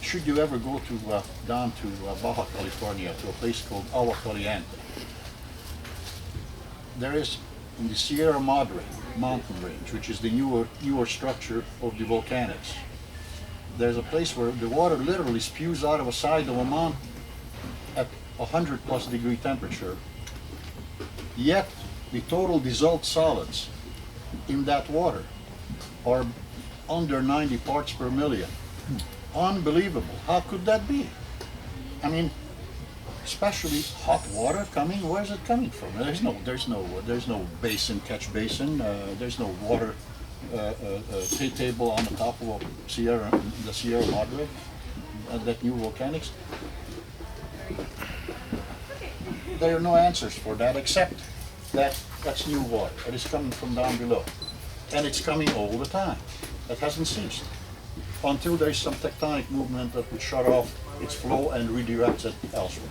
should you ever go to down to Baja California, to a place called Agua Caliente, there is in the Sierra Madre mountain range, which is the newer structure of the volcanics. There's a place where the water literally spews out of a side of a mountain at 100+ degree temperature, yet the total dissolved solids in that water are under 90 parts per million. Unbelievable. How could that be? I mean, especially hot water coming. Where is it coming from? There's no basin, catch basin. There's no water table on the top of the Sierra Madre, that new volcanics. There are no answers for that except that that's new water. It is coming from down below, and it's coming all the time. That hasn't ceased until there's some tectonic movement that would shut off its flow and redirects it elsewhere.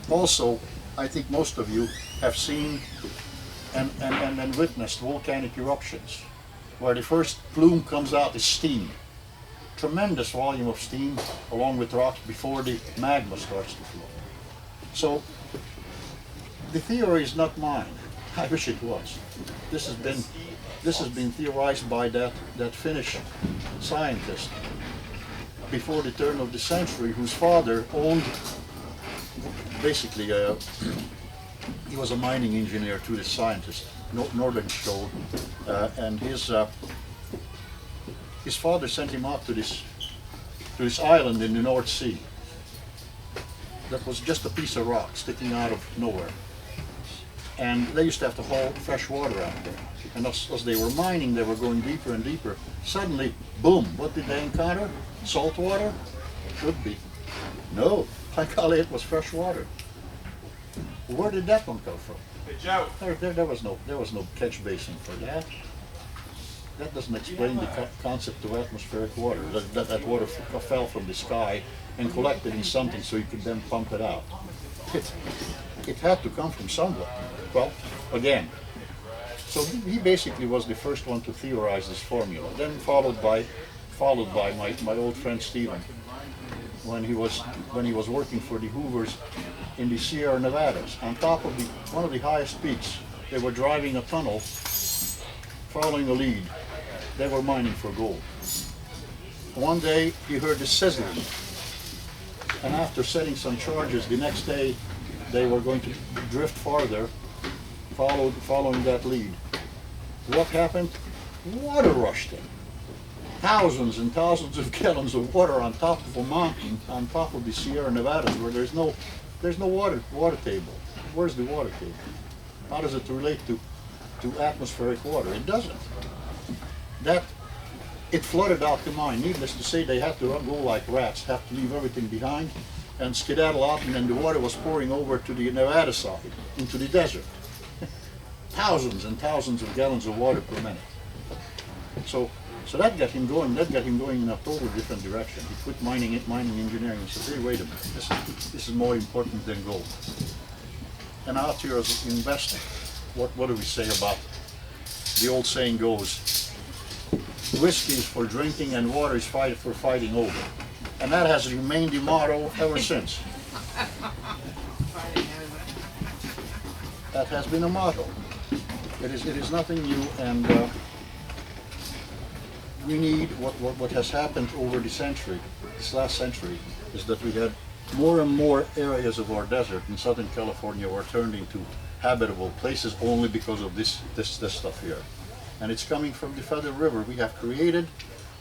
Also, I think most of you have seen and witnessed volcanic eruptions, where the first plume comes out is steam. Tremendous volume of steam along with rocks before the magma starts to flow. So, the theory is not mine. I wish it was. This has been theorized by that Finnish scientist before the turn of the century, whose father owned, basically, he was a mining engineer to this scientist, Nordenskjöld, and his father sent him out to this island in the North Sea that was just a piece of rock sticking out of nowhere. And they used to have to haul fresh water out there. And as they were mining, they were going deeper and deeper. Suddenly, boom, what did they encounter? Salt water? Should be. No, by golly, it was fresh water. Where did that one come from? There was no catch basin for that. That doesn't explain the concept of atmospheric water. That water fell from the sky and collected in something so you could then pump it out. It had to come from somewhere. Well, again, so he basically was the first one to theorize this formula. Then followed by my old friend Stephen, when he was working for the Hoovers in the Sierra Nevadas, on top of one of the highest peaks. They were driving a tunnel, following a lead. They were mining for gold. One day he heard the sizzling, and after setting some charges, the next day they were going to drift farther, following that lead. What happened? Water rushed in. Thousands and thousands of gallons of water on top of a mountain, on top of the Sierra Nevadas, where there's no water table. Where's the water table? How does it relate to atmospheric water? It doesn't. It flooded out the mine. Needless to say, they had to go like rats, have to leave everything behind and skedaddle out, and then the water was pouring over to the Nevada side, into the desert. Thousands and thousands of gallons of water per minute. So that got him going. That got him going in a totally different direction. He quit mining engineering, and said, "Hey, wait a minute. This is more important than gold." And out here as investing, what do we say about the old saying goes? Whiskey is for drinking, and water is for fighting over. And that has remained the motto ever since. That has been a motto. It is nothing new, and we need what has happened over the century, this last century, is that we had more and more areas of our desert in Southern California were turned into habitable places only because of this stuff here. And it's coming from the Feather River. We have created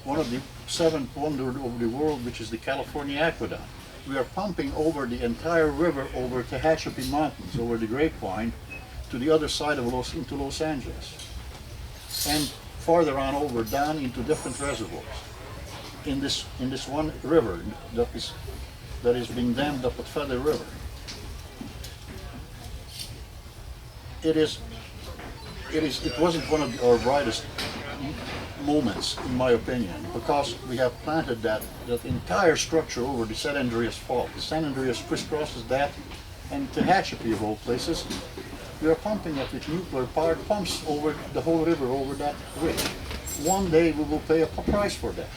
one of the 7th wonders of the world, which is the California Aqueduct. We are pumping over the entire river over Tehachapi Mountains, over the Grapevine, to the other side of into Los Angeles. And farther on over, down into different reservoirs. In this one river that is being dammed up at Feather River. It wasn't one of our brightest moments, in my opinion, because we have planted that entire structure over the San Andreas Fault. The San Andreas crisscrosses that, and Tehachapi of all places, we are pumping it with nuclear-powered pumps over the whole river, over that ridge. One day we will pay a price for that.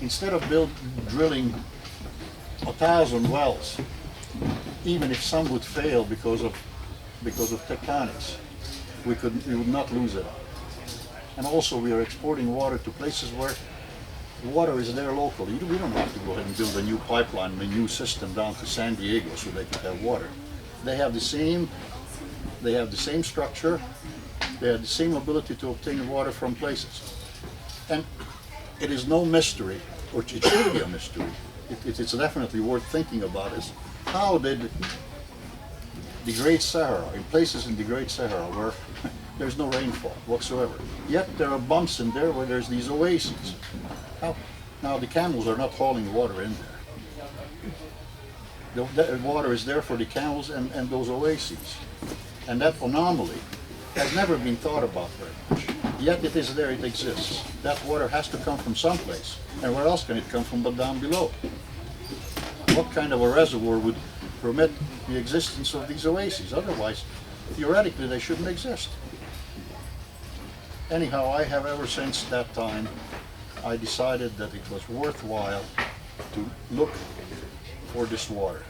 instead of drilling 1,000 wells, even if some would fail because of tectonics, we would not lose it. And also we are exporting water to places where water is there locally. We don't have to go ahead and build a new pipeline, a new system down to San Diego so they can have water. They have the same structure, they have the same ability to obtain water from places. And it is no mystery, or it should be a mystery, it's definitely worth thinking about, is how did the Great Sahara, in places in the Great Sahara where there's no rainfall whatsoever, yet there are bumps in there where there's these oases. Now the camels are not hauling water in there. The water is there for the camels and those oases. And that anomaly has never been thought about very much. Yet it is there, it exists. That water has to come from someplace. And where else can it come from but down below? What kind of a reservoir would permit the existence of these oases? Otherwise, theoretically, they shouldn't exist. Anyhow, I have ever since that time, I decided that it was worthwhile to look for this water,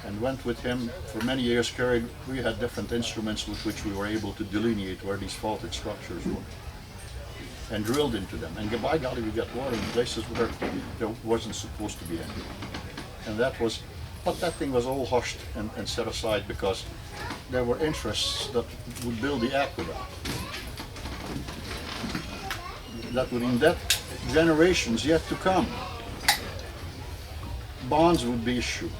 and went with him for many years. We had different instruments with which we were able to delineate where these faulted structures were, and drilled into them. And by golly, we got water in places where there wasn't supposed to be any. And that thing was all hushed and set aside because there were interests that would build the aqueduct. That would indebt generations yet to come. Bonds would be issued.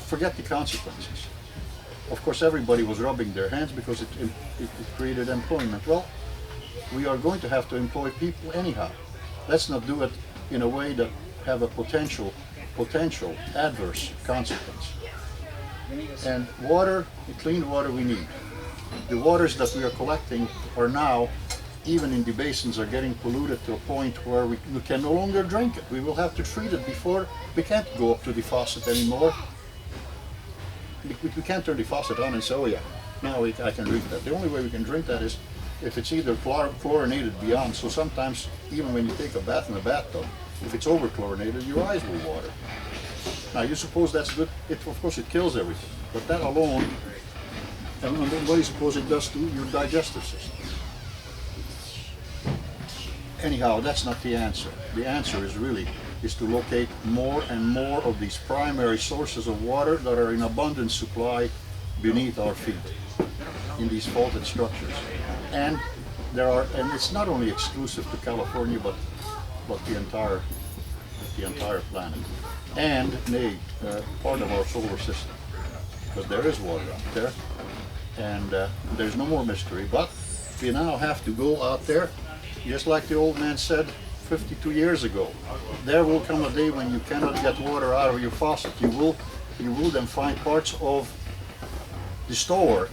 Forget the consequences. Of course, everybody was rubbing their hands because it created employment. Well, we are going to have to employ people anyhow. Let's not do it in a way that have a potential adverse consequence. And water, the clean water we need. The waters that we are collecting are now, even in the basins, are getting polluted to a point where we can no longer drink it. We will have to treat it before. We can't go up to the faucet anymore. We can't turn the faucet on and say, oh yeah, now I can drink that. The only way we can drink that is if it's either chlorinated beyond. So sometimes, even when you take a bath in a bathtub, if it's over-chlorinated, your eyes will water. Now you suppose that's good? Of course it kills everything. But that alone, and what do you suppose it does to your digestive system? Anyhow, that's not the answer. The answer is to locate more and more of these primary sources of water that are in abundant supply beneath our feet in these faulted structures. And it's not only exclusive to California, but the entire planet, and part of our solar system, because there is water out there, and there's no more mystery. But we now have to go out there, just like the old man said 52 years ago. There will come a day when you cannot get water out of your faucet. You will then find parts of the store,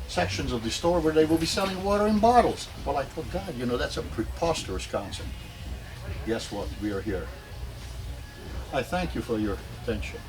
sections of the store, where they will be selling water in bottles. Well, I thought, God, that's a preposterous concept. Guess what? We are here. I thank you for your attention.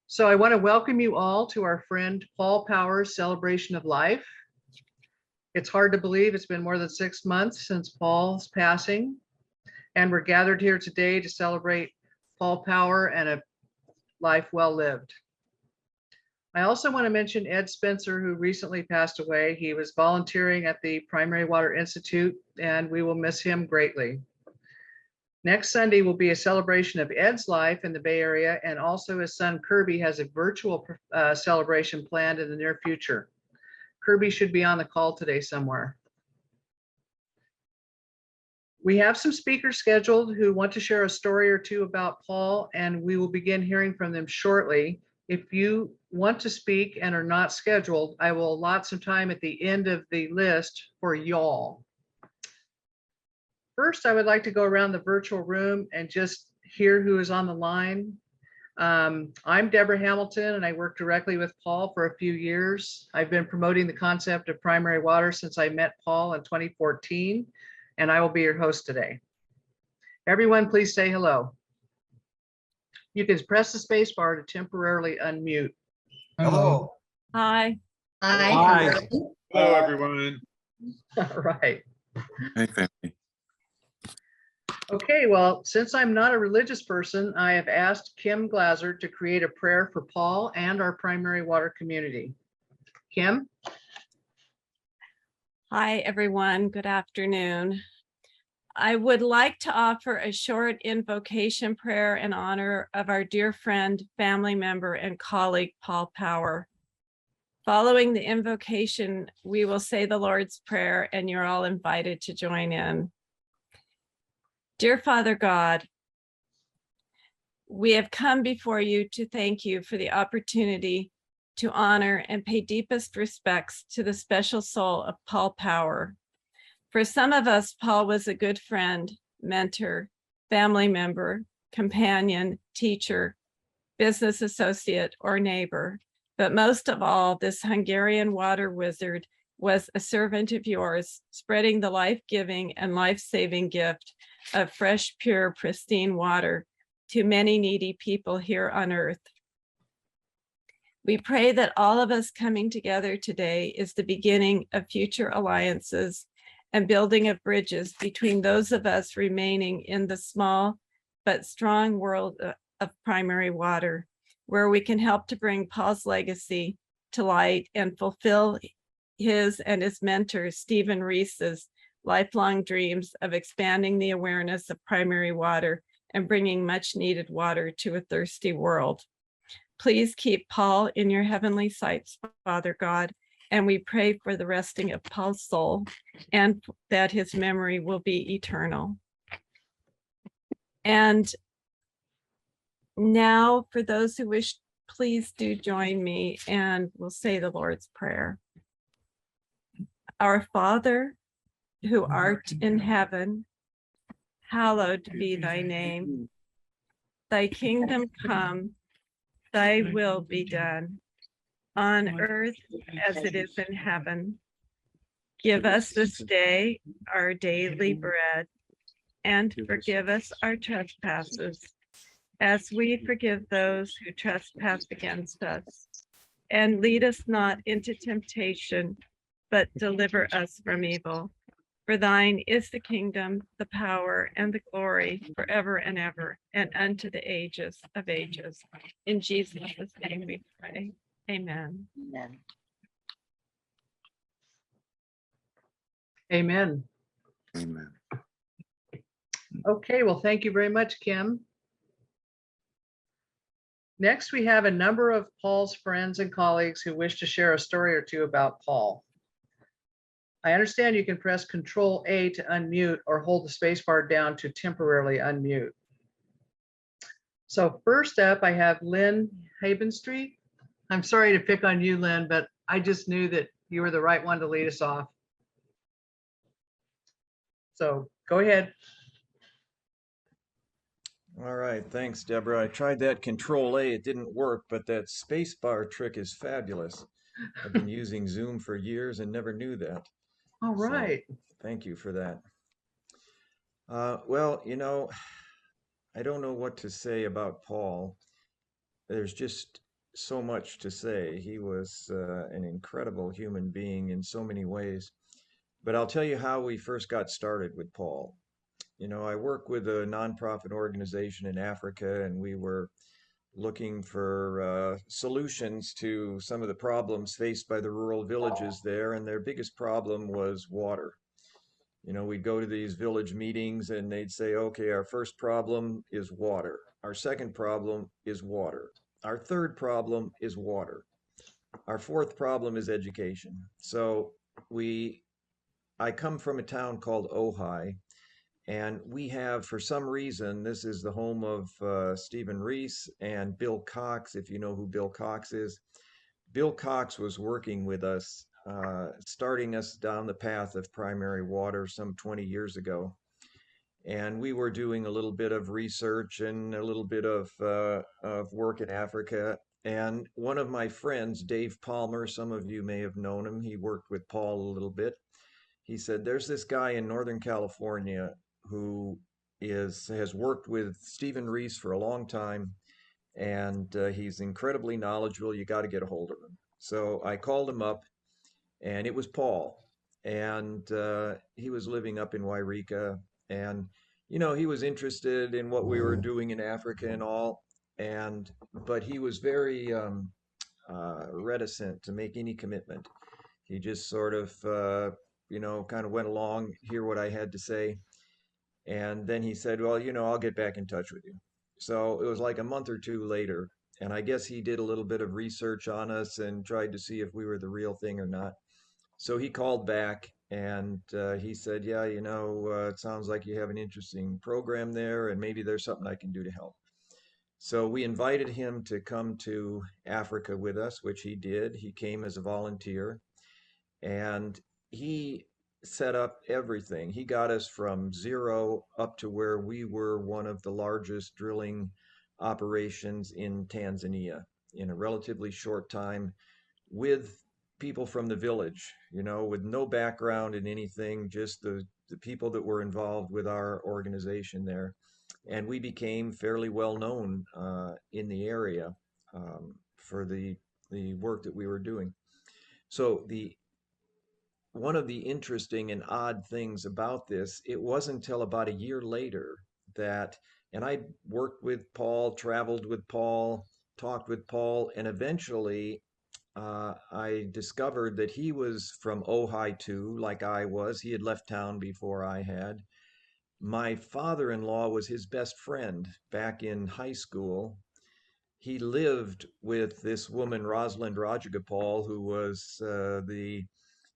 So I want to welcome you all to our friend Paul Pauer's celebration of life. It's hard to believe it's been more than 6 months since Paul's passing, and we're gathered here today to celebrate Paul Pauer and a life well lived. I also want to mention Ed Spencer, who recently passed away. He was volunteering at the Primary Water Institute, and we will miss him greatly. Next Sunday will be a celebration of Ed's life in the Bay Area, and also his son Kirby has a virtual celebration planned in the near future. Kirby should be on the call today somewhere. We have some speakers scheduled who want to share a story or two about Paul, and we will begin hearing from them shortly. If you want to speak and are not scheduled, I will allot some time at the end of the list for y'all. first, I would like to go around the virtual room and just hear who is on the line. I'm Deborah Hamilton, and I worked directly with Paul for a few years. I've been promoting the concept of primary water since I met Paul in 2014, and I will be your host today. Everyone, please say hello. You can press the space bar to temporarily unmute. Hello. Hi. Hi. Hello, everyone. All right. Hey, family. Okay, well, since I'm not a religious person, I have asked Kim Glazzard to create a prayer for Paul and our primary water community. Kim? Hi, everyone. Good afternoon. I would like to offer a short invocation prayer in honor of our dear friend, family member, and colleague, Paul Pauer. Following the invocation, we will say the Lord's Prayer, and you're all invited to join in. Dear Father God, we have come before you to thank you for the opportunity to honor and pay deepest respects to the special soul of Paul Pauer. For some of us, Paul was a good friend, mentor, family member, companion, teacher, business associate, or neighbor. But most of all, this Hungarian water wizard was a servant of yours, spreading the life-giving and life-saving gift of fresh, pure, pristine water to many needy people here on earth. We pray that all of us coming together today is the beginning of future alliances and building of bridges between those of us remaining in the small but strong world of primary water, where we can help to bring Paul's legacy to light and fulfill his and his mentor, Stephen Reese's lifelong dreams of expanding the awareness of primary water and bringing much needed water to a thirsty world. Please keep Paul in your heavenly sights, Father God, and we pray for the resting of Paul's soul and that his memory will be eternal. And now, for those who wish, please do join me and we'll say the Lord's Prayer. Our Father, who art in heaven, hallowed be thy name. Thy kingdom come, thy will be done, on earth as it is in heaven. Give us this day our daily bread, and forgive us our trespasses, as we forgive those who trespass against us. And lead us not into temptation, but deliver us from evil. For thine is the kingdom, the power, and the glory forever and ever, and unto the ages of ages. In Jesus' name we pray. Amen. Amen. Amen. Okay, well, thank you very much, Kim. Next, we have a number of Paul's friends and colleagues who wish to share a story or two about Paul. I understand you can press Control A to unmute or hold the spacebar down to temporarily unmute. So first up, I have Lynn Hebenstreit. I'm sorry to pick on you, Lynn, but I just knew that you were the right one to lead us off. So go ahead. All right, thanks, Deborah. I tried that Control A, it didn't work, but that space bar trick is fabulous. I've been using Zoom for years and never knew that. All right. So, thank you for that. Well, you know, I don't know what to say about Paul. There's just so much to say. He was an incredible human being in so many ways. But I'll tell you how we first got started with Paul. You know, I work with a nonprofit organization in Africa, and we were looking for solutions to some of the problems faced by the rural villages there, and their biggest problem was water. You know, we'd go to these village meetings and they'd say, okay, our first problem is water. Our second problem is water. Our third problem is water. Our fourth problem is education. So I come from a town called Ojai, and we have, for some reason, this is the home of Stephen Reese and Bill Cox, if you know who Bill Cox is. Bill Cox was working with us, starting us down the path of primary water some 20 years ago. and we were doing a little bit of research and a little bit of work in Africa. And one of my friends, Dave Palmer, some of you may have known him. He worked with Paul a little bit. He said, "There's this guy in Northern California who has worked with Stephen Reese for a long time, and he's incredibly knowledgeable. You got to get a hold of him." So I called him up, and it was Paul, and he was living up in Wairika, and he was interested in what we were doing in Africa and all, and but he was very reticent to make any commitment. He just sort of kind of went along, hear what I had to say, and then he said, "Well, I'll get back in touch with you." So it was like a month or two later, and I guess he did a little bit of research on us and tried to see if we were the real thing or not. So he called back, and he said, "Yeah, it sounds like you have an interesting program there, and maybe there's something I can do to help." So we invited him to come to Africa with us, which he did. He came as a volunteer, and he set up everything. He got us from zero up to where we were one of the largest drilling operations in Tanzania in a relatively short time, with people from the village, with no background in anything, just the people that were involved with our organization there. And we became fairly well known in the area for the work that we were doing. So the one of the interesting and odd things about this, it wasn't until about a year later that, and I worked with Paul, traveled with Paul, talked with Paul, and eventually I discovered that he was from Ojai too, like I was. He had left town before I had. My father-in-law was his best friend back in high school. He lived with this woman, Rosalind Rajagopal, who was the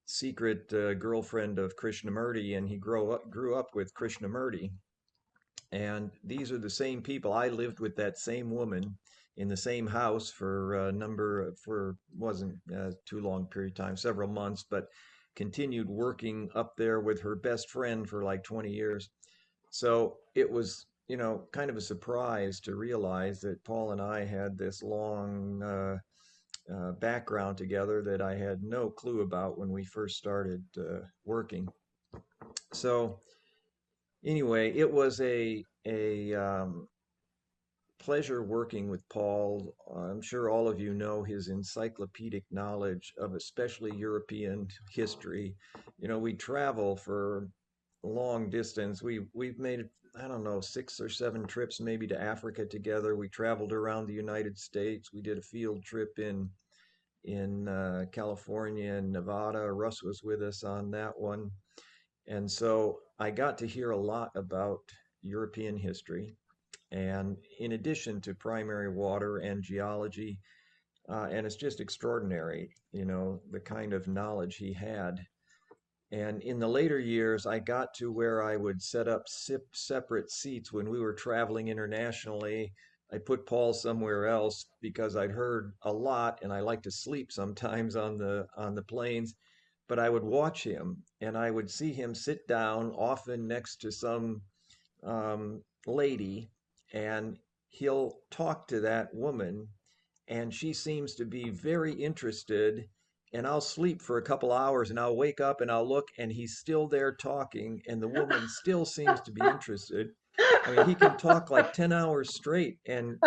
secret girlfriend of Krishnamurti, and he grew up with Krishnamurti. And these are the same people. I lived with that same woman in the same house for wasn't too long period of time, several months, but continued working up there with her best friend for like 20 years. So it was, kind of a surprise to realize that Paul and I had this long background together that I had no clue about when we first started working. So anyway, it was a pleasure working with Paul. I'm sure all of you know his encyclopedic knowledge of especially European history. We travel for long distance. We've made, I don't know, 6 or 7 trips maybe to Africa together. We traveled around the United States. We did a field trip in California and Nevada. Russ was with us on that one. And so I got to hear a lot about European history. And in addition to primary water and geology, and it's just extraordinary, the kind of knowledge he had. And in the later years, I got to where I would set up separate seats when we were traveling internationally. I put Paul somewhere else because I'd heard a lot, and I like to sleep sometimes on the planes. But I would watch him, and I would see him sit down, often next to some lady, and he'll talk to that woman, and she seems to be very interested. And I'll sleep for a couple hours, and I'll wake up and I'll look, and he's still there talking, and the woman still seems to be interested. I mean, he can talk like 10 hours straight and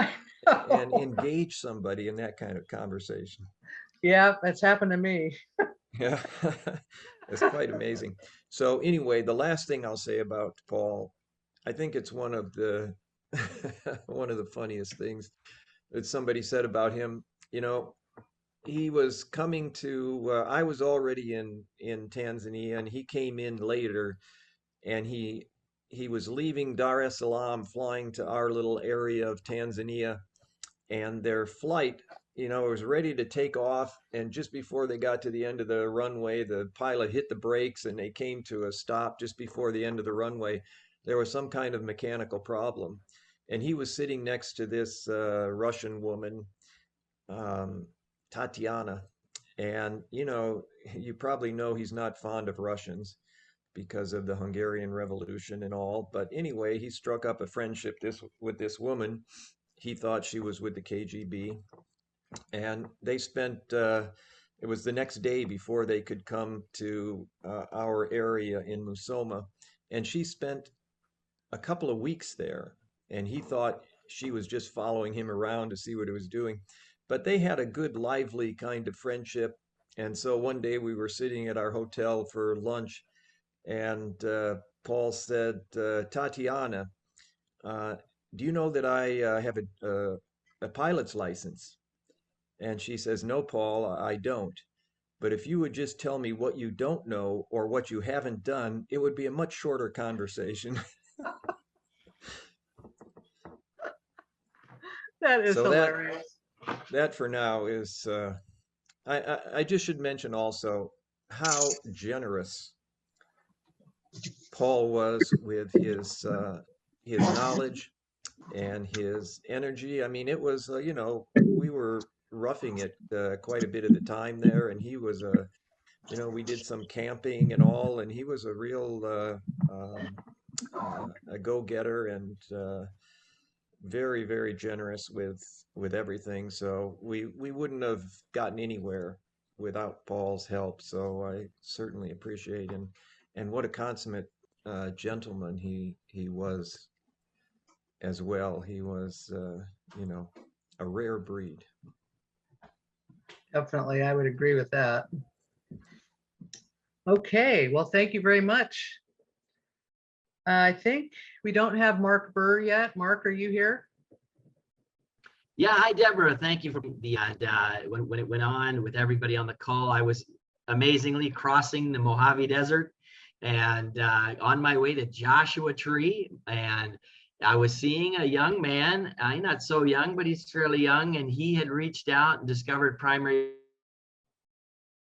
engage somebody in that kind of conversation. Yeah, that's happened to me. Yeah, it's quite amazing. So anyway, the last thing I'll say about Paul, I think it's one of the one of the funniest things that somebody said about him. He was coming to. I was already in Tanzania, and he came in later, and he was leaving Dar es Salaam, flying to our little area of Tanzania, and their flight, was ready to take off. And just before they got to the end of the runway, the pilot hit the brakes, and they came to a stop just before the end of the runway. There was some kind of mechanical problem, and he was sitting next to this Russian woman, Tatiana. And you probably know he's not fond of Russians, because of the Hungarian Revolution and all. But anyway, he struck up a friendship with this woman. He thought she was with the KGB, and they spent. It was the next day before they could come to our area in Musoma, and she spent a couple of weeks there, and he thought she was just following him around to see what he was doing. But they had a good, lively kind of friendship. And so one day we were sitting at our hotel for lunch, and Paul said, Tatiana, do you know that I have a pilot's license? And she says, no, Paul, I don't. But if you would just tell me what you don't know or what you haven't done, it would be a much shorter conversation. That is So hilarious. that for now is, I just should mention also how generous Paul was with his knowledge and his energy. I mean, it was, we were roughing it quite a bit of the time there, and he was we did some camping and all, and he was a real a go-getter, and very, very generous with everything. So we wouldn't have gotten anywhere without Paul's help. So I certainly appreciate him, and what a consummate gentleman he was as well. He was a rare breed. Definitely, I would agree with that. Okay, well, thank you very much. I think we don't have Mark Burr yet. Mark, are you here? Yeah, hi, Deborah. Thank you for the when it went on with everybody on the call. I was amazingly crossing the Mojave Desert and on my way to Joshua Tree, and I was seeing a young man. Not so young, but he's fairly young, and he had reached out and discovered primary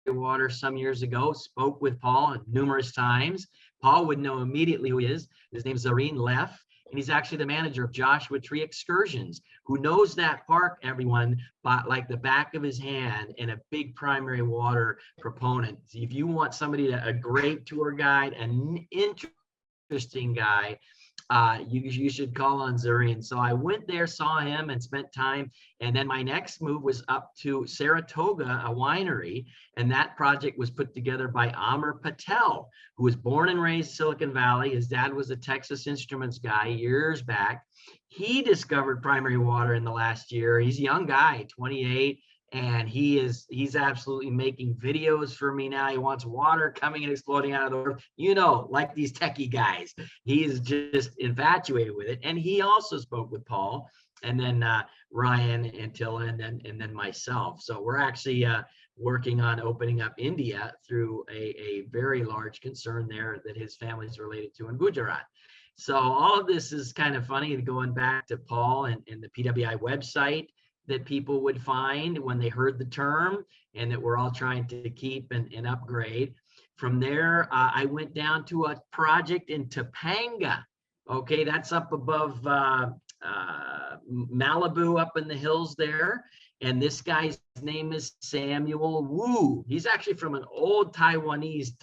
water some years ago. Spoke with Paul numerous times. Paul would know immediately who he is. His name's Zareen Leff, and he's actually the manager of Joshua Tree Excursions, who knows that park, everyone, like the back of his hand, and a big primary water proponent. If you want somebody, a great tour guide, an interesting guy, you should call on Zareen. So I went there, saw him, and spent time. And then my next move was up to Saratoga, a winery, and that project was put together by Amar Patel, who was born and raised Silicon Valley. His dad was a Texas Instruments guy years back. He discovered primary water in the last year. He's a young guy, 28. And he's absolutely making videos for me now. He wants water coming and exploding out of the earth, like these techie guys. He's just infatuated with it. And he also spoke with Paul, and then Ryan and Tilla, and then myself. So we're actually working on opening up India through a very large concern there that his family is related to in Gujarat. So all of this is kind of funny, going back to Paul and the PWI website that people would find when they heard the term, and that we're all trying to keep and upgrade. From there, I went down to a project in Topanga. Okay, that's up above Malibu, up in the hills there. And this guy's name is Samuel Wu. He's actually from an old Taiwanese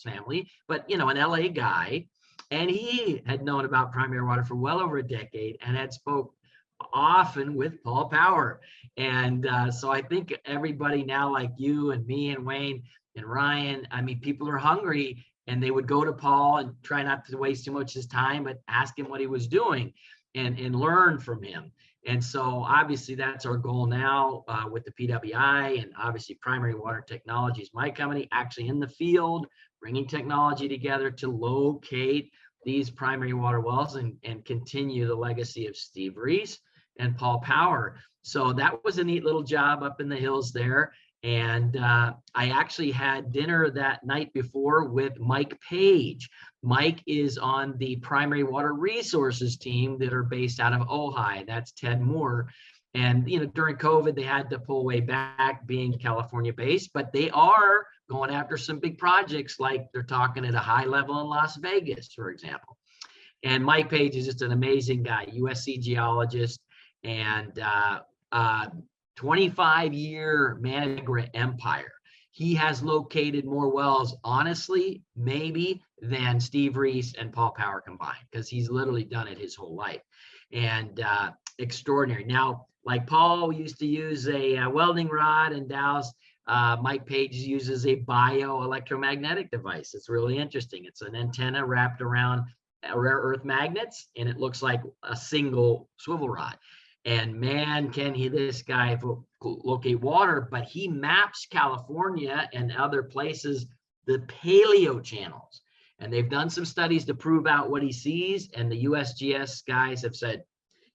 family, but an LA guy. And he had known about primary water for well over a decade and had spoke often with Paul Pauer. And so I think everybody now, like you and me and Wayne and Ryan, people are hungry, and they would go to Paul and try not to waste too much of his time, but ask him what he was doing and learn from him. And so obviously that's our goal now with the PWI, and obviously Primary Water Technologies, my company, actually in the field, bringing technology together to locate these primary water wells and continue the legacy of Steve Reese and Paul Pauer. So that was a neat little job up in the hills there. And I actually had dinner that night before with Mike Page. Mike is on the primary water resources team that are based out of Ojai. That's Ted Moore. And, during COVID, they had to pull way back, being California based, but they are going after some big projects, like they're talking at a high level in Las Vegas, for example. And Mike Page is just an amazing guy, USC geologist, and 25-year management empire. he has located more wells, honestly, maybe, than Steve Reese and Paul Pauer combined, because he's literally done it his whole life. And extraordinary. Now, like Paul used to use a welding rod and dowse, Mike Page uses a bioelectromagnetic device. It's really interesting. It's an antenna wrapped around rare earth magnets, and it looks like a single swivel rod. And man, can this guy locate water, but he maps California and other places, the paleo channels. And they've done some studies to prove out what he sees. And the USGS guys have said,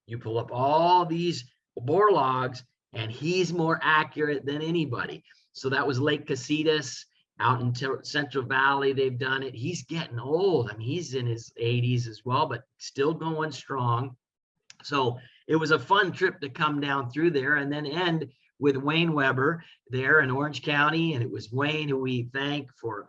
you pull up all these bore logs and he's more accurate than anybody. So that was Lake Casitas out in Central Valley. They've done it. He's getting old. I mean, he's in his 80s as well, but still going strong. So it was a fun trip to come down through there and then end with Wayne Weber there in Orange County. And it was Wayne who we thank for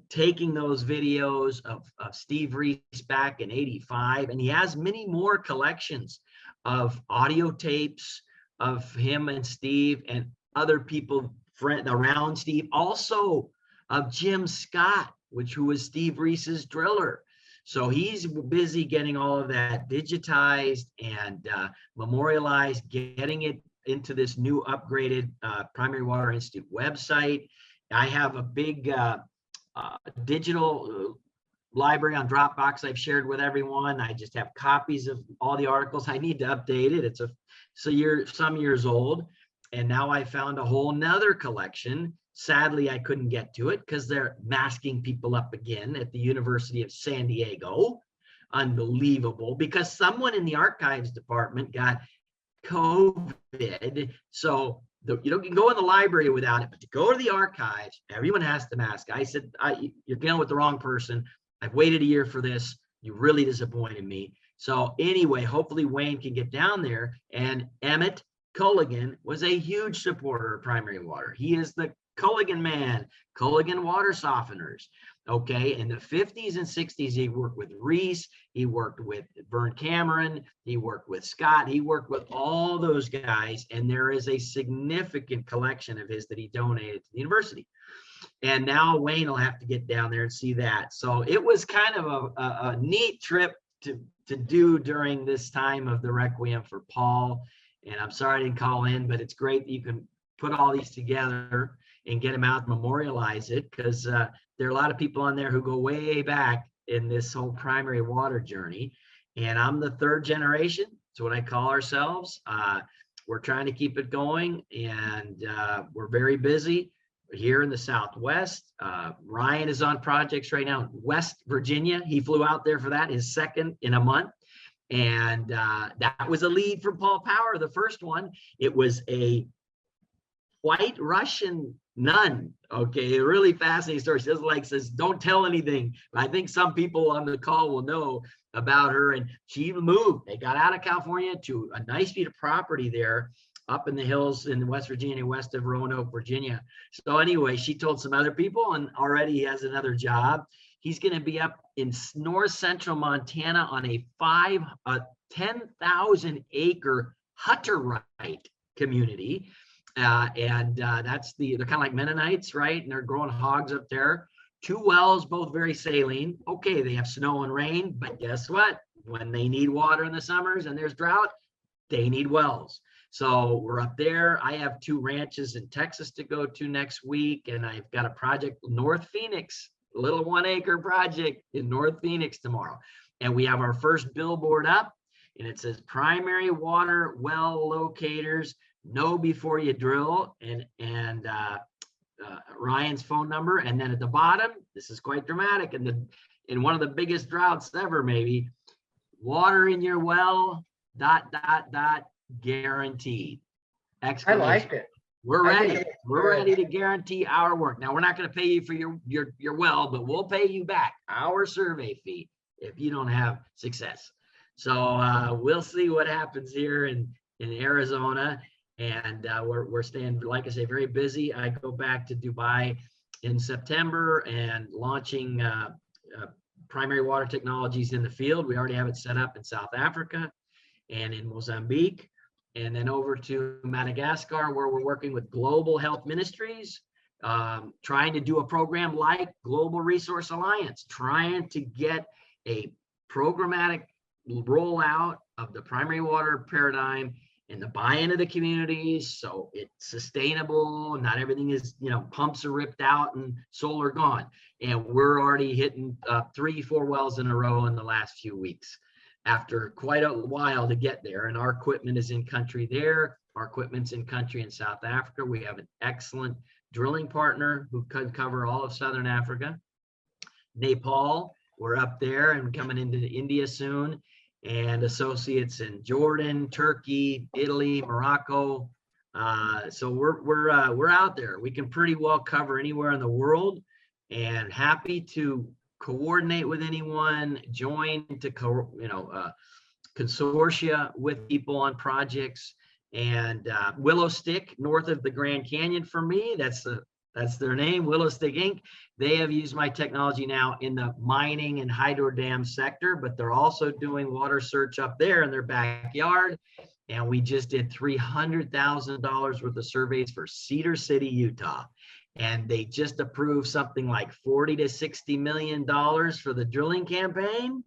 taking those videos of Steve Reese back in '85. And he has many more collections of audio tapes of him and Steve and other people around Steve, also of Jim Scott, who was Steve Reese's driller. So he's busy getting all of that digitized and memorialized, getting it into this new upgraded Primary Water Institute website. I have a big digital library on Dropbox I've shared with everyone. I just have copies of all the articles. I need to update it. It's some years old. And now I found a whole nother collection. Sadly, I couldn't get to it because they're masking people up again at the University of San Diego. Unbelievable, because someone in the archives department got COVID. So you can go in the library without it, but to go to the archives, everyone has to mask. I said, you're dealing with the wrong person. I've waited a year for this. You really disappointed me. So anyway, hopefully Wayne can get down there. And Emmett Culligan was a huge supporter of primary water. He is the Culligan man, Culligan water softeners. Okay, in the 50s and 60s, he worked with Reese, he worked with Vern Cameron, he worked with Scott, he worked with all those guys, and there is a significant collection of his that he donated to the university. And now Wayne will have to get down there and see that. So it was kind of a neat trip to do during this time of the Requiem for Paul. And I'm sorry I didn't call in, but it's great that you can put all these together and get them out, memorialize it, because there are a lot of people on there who go way back in this whole primary water journey. And I'm the third generation. It's what I call ourselves. We're trying to keep it going, and we're very busy here in the Southwest. Ryan is on projects right now in West Virginia. He flew out there for that, his second in a month. And that was a lead from Paul Pauer, the first one. It was a white Russian nun. Okay, a really fascinating story. She says, don't tell anything. I think some people on the call will know about her. And she moved. They got out of California to a nice piece of property there up in the hills in West Virginia, west of Roanoke, Virginia. So anyway, she told some other people, and already he has another job. He's going to be up in north central Montana on a 10,000 acre Hutterite community. That's they're kind of like Mennonites, right? And they're growing hogs up there. 2 wells, both very saline. Okay, they have snow and rain, but guess what? When they need water in the summers and there's drought, they need wells. So we're up there. I have 2 ranches in Texas to go to next week, and I've got a project North Phoenix, a little 1 acre project in North Phoenix tomorrow. And we have our first billboard up, and it says primary water well locators, know before you drill, and Ryan's phone number. And then at the bottom, this is quite dramatic, and in one of the biggest droughts ever, maybe, water in your well, ... guaranteed. I liked it. We're I ready. think it's We're good. ready to guarantee our work. Now, we're not going to pay you for your well, but we'll pay you back our survey fee if you don't have success. So we'll see what happens here in Arizona. And we're staying, like I say, very busy. I go back to Dubai in September and launching primary water technologies in the field. We already have it set up in South Africa and in Mozambique, and then over to Madagascar, where we're working with Global Health Ministries trying to do a program like Global Resource Alliance, trying to get a programmatic rollout of the primary water paradigm and the buy-in of the communities, so it's sustainable. Not everything is, pumps are ripped out and solar gone. And we're already hitting 3-4 wells in a row in the last few weeks after quite a while to get there. And our equipment is in country there. Our equipment's in country in South Africa. We have an excellent drilling partner who could cover all of Southern Africa. Nepal, we're up there and coming into India soon, and associates in Jordan, Turkey, Italy, Morocco. So we're out there. We can pretty well cover anywhere in the world, and happy to coordinate with anyone, join to consortia with people on projects. And Willow Stick, north of the Grand Canyon, for me, that's their name, Willow Stick Inc. They have used my technology now in the mining and hydro dam sector, but they're also doing water search up there in their backyard. And we just did $300,000 worth of surveys for Cedar City, Utah. And they just approved something like $40 to $60 million for the drilling campaign.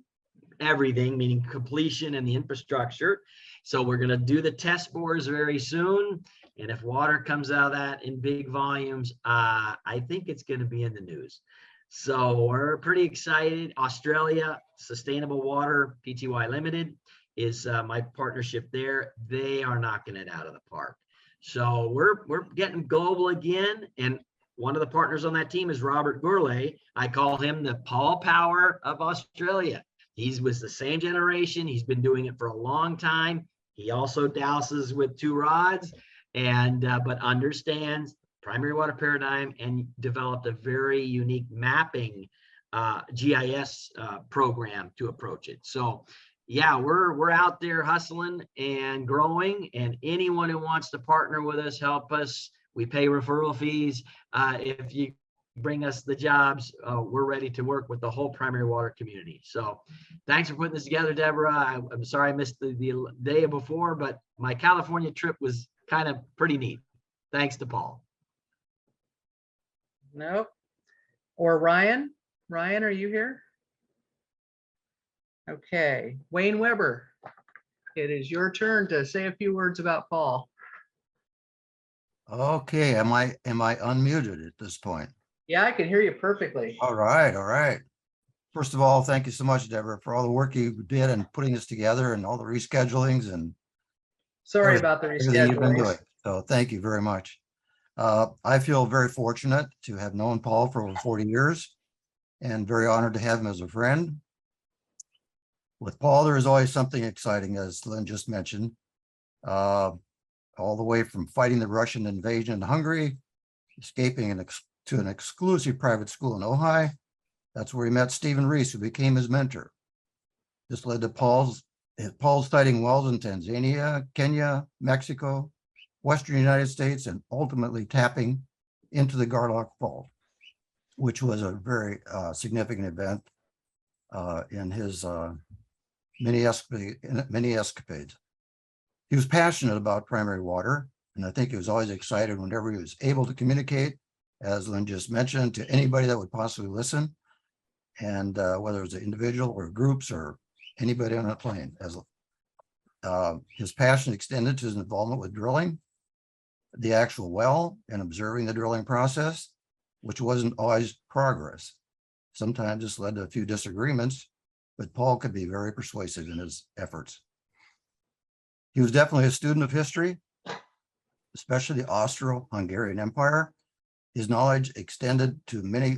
Everything, meaning completion and the infrastructure. So we're going to do the test bores very soon. And if water comes out of that in big volumes, I think it's going to be in the news. So we're pretty excited. Australia, Sustainable Water, Pty Limited is my partnership there. They are knocking it out of the park. So we're getting global again. And one of the partners on that team is Robert Gourlay. I call him the Paul Pauer of Australia. He was the same generation. He's been doing it for a long time. He also douses with 2 rods, and but understands primary water paradigm and developed a very unique mapping GIS program to approach it. So yeah, we're out there hustling and growing, and anyone who wants to partner with us, help us. We pay referral fees. If you bring us the jobs, we're ready to work with the whole primary water community. So thanks for putting this together, Deborah. I'm sorry I missed the day before, but my California trip was kind of pretty neat. Thanks to Paul. Nope. Or Ryan? Ryan, are you here? Okay, Wayne Weber, it is your turn to say a few words about Paul. Okay, am I unmuted at this point? Yeah, I can hear you perfectly. All right, all right. First of all, thank you so much, Deborah, for all the work you did in putting this together and all the reschedulings and Sorry about the everything you've been rescheduling. doing. So thank you very much. I feel very fortunate to have known Paul for over 40 years and very honored to have him as a friend. With Paul, there is always something exciting, as Lynn just mentioned, all the way from fighting the Russian invasion in Hungary, escaping to an exclusive private school in Ojai. That's where he met Stephen Reese, who became his mentor. This led to Paul's sighting wells in Tanzania, Kenya, Mexico, Western United States, and ultimately tapping into the Garlock Fault, which was a very significant event in his many escapades. He was passionate about primary water, and I think he was always excited whenever he was able to communicate, as Lynn just mentioned, to anybody that would possibly listen, and whether it was an individual or groups or anybody on a plane. His passion extended to his involvement with drilling, the actual well, and observing the drilling process, which wasn't always progress. Sometimes this led to a few disagreements, but Paul could be very persuasive in his efforts. He was definitely a student of history, especially the Austro-Hungarian Empire. His knowledge extended to many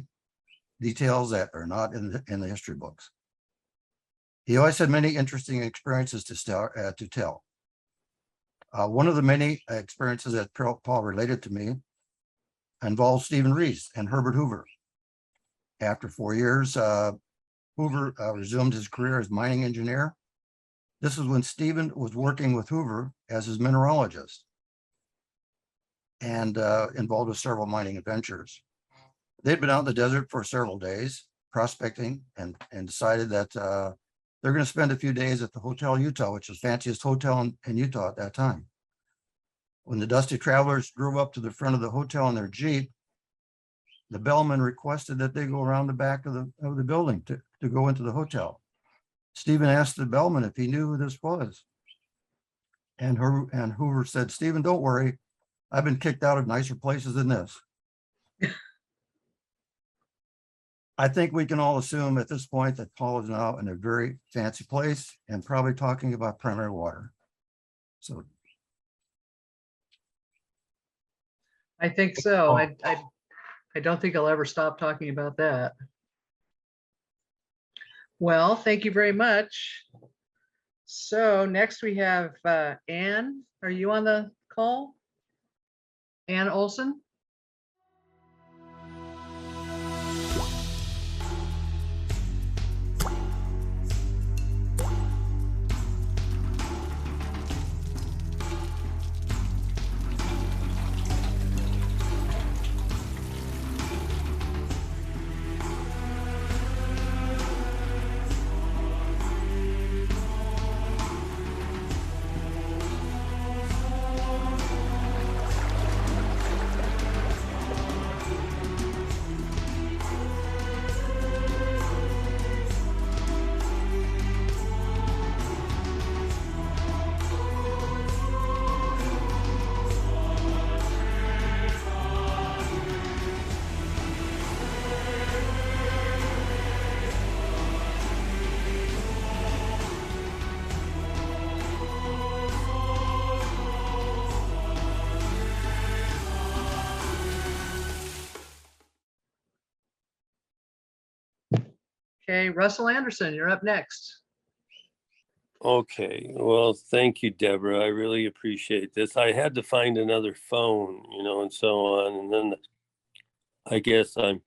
details that are not in the history books. He always had many interesting experiences to tell. One of the many experiences that Paul related to me involved Stephen Reese and Herbert Hoover. After 4 years, Hoover resumed his career as mining engineer. This is when Stephen was working with Hoover as his mineralogist and involved with several mining adventures. They'd been out in the desert for several days prospecting and decided that they're going to spend a few days at the Hotel Utah, which was the fanciest hotel in Utah at that time. When the dusty travelers drove up to the front of the hotel in their Jeep, the bellman requested that they go around the back of the building to go into the hotel. Stephen asked the bellman if he knew who this was. And Hoover said, "Stephen, don't worry. I've been kicked out of nicer places than this." I think we can all assume at this point that Paul is now in a very fancy place and probably talking about primary water. So I think so. I don't think I'll ever stop talking about that. Well, thank you very much. So next we have Ann. Are you on the call? Ann Olsen? Okay, Russell Anderson, you're up next. Okay, well, thank you, Deborah. I really appreciate this. I had to find another phone, and so on. And then I guess I'm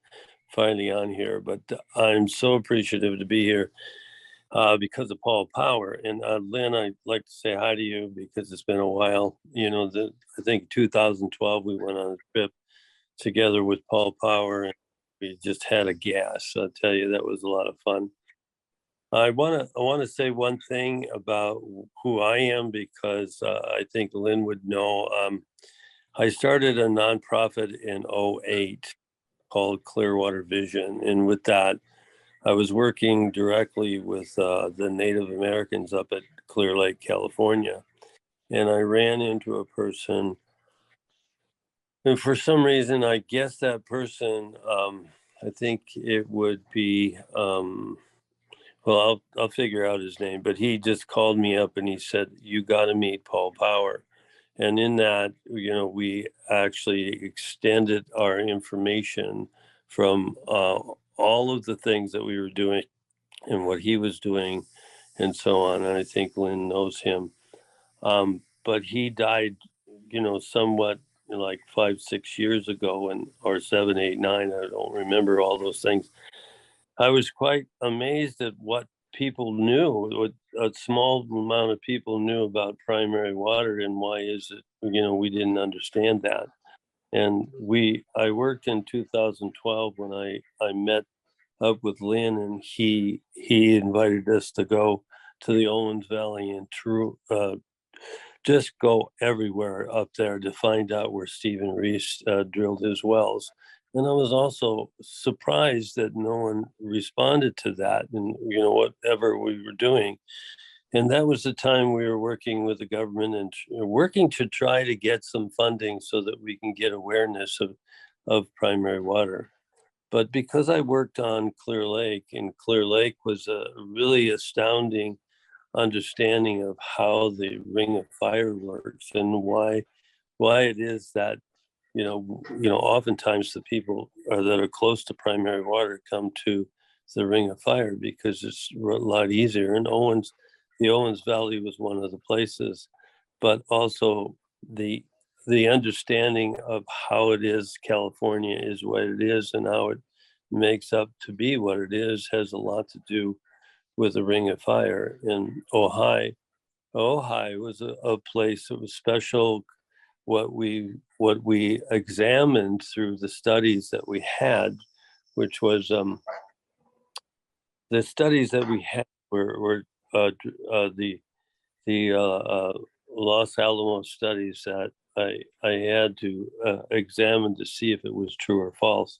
finally on here, but I'm so appreciative to be here because of Paul Pauer. And Lynn, I'd like to say hi to you because it's been a while. I think 2012, we went on a trip together with Paul Pauer and we just had a gas. I'll tell you, that was a lot of fun. I want to say one thing about who I am because I think Lynn would know. I started a nonprofit in 2008 called Clearwater Vision. And with that, I was working directly with the Native Americans up at Clear Lake, California. And I ran into a person, and for some reason, I guess that person, I think it would be, well, I'll figure out his name, but he just called me up and he said, "You got to meet Paul Pauer." And in that, we actually extended our information from all of the things that we were doing and what he was doing and so on. And I think Lynn knows him. But he died, somewhat like 5-6 years ago, or 7, 8, 9. I don't remember all those things. I was quite amazed at what people knew, what a small amount of people knew about primary water, and why is it, we didn't understand that. And I worked in 2012 when I met up with Lynn, and he invited us to go to the Owens Valley and just go everywhere up there to find out where Stephen Reese drilled his wells. And I was also surprised that no one responded to that and, whatever we were doing. And that was the time we were working with the government and working to try to get some funding so that we can get awareness of primary water. But because I worked on Clear Lake, and Clear Lake was a really astounding understanding of how the ring of fire works and why it is that oftentimes the people that are close to primary water come to the ring of fire because it's a lot easier. And the Owens Valley was one of the places, but also the understanding of how it is California is what it is and how it makes up to be what it is has a lot to do with the ring of fire. In Ojai was a place that was special. What we examined through the studies that we had, which was the studies that we had were the Los Alamos studies that I had to examine to see if it was true or false.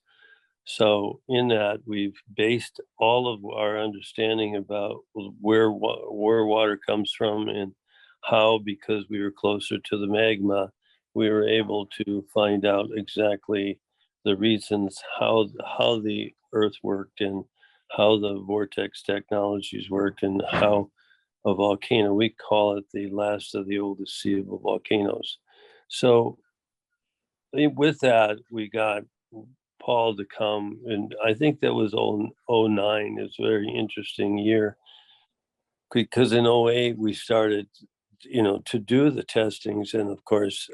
So in that, we've based all of our understanding about where water comes from and how, because we were closer to the magma, we were able to find out exactly the reasons how the earth worked and how the vortex technologies worked and how a volcano, we call it the last of the oldest seeable volcanoes. So with that, we got Paul to come, and I think that was 09. It's a very interesting year because in 08 we started, to do the testings, and of course,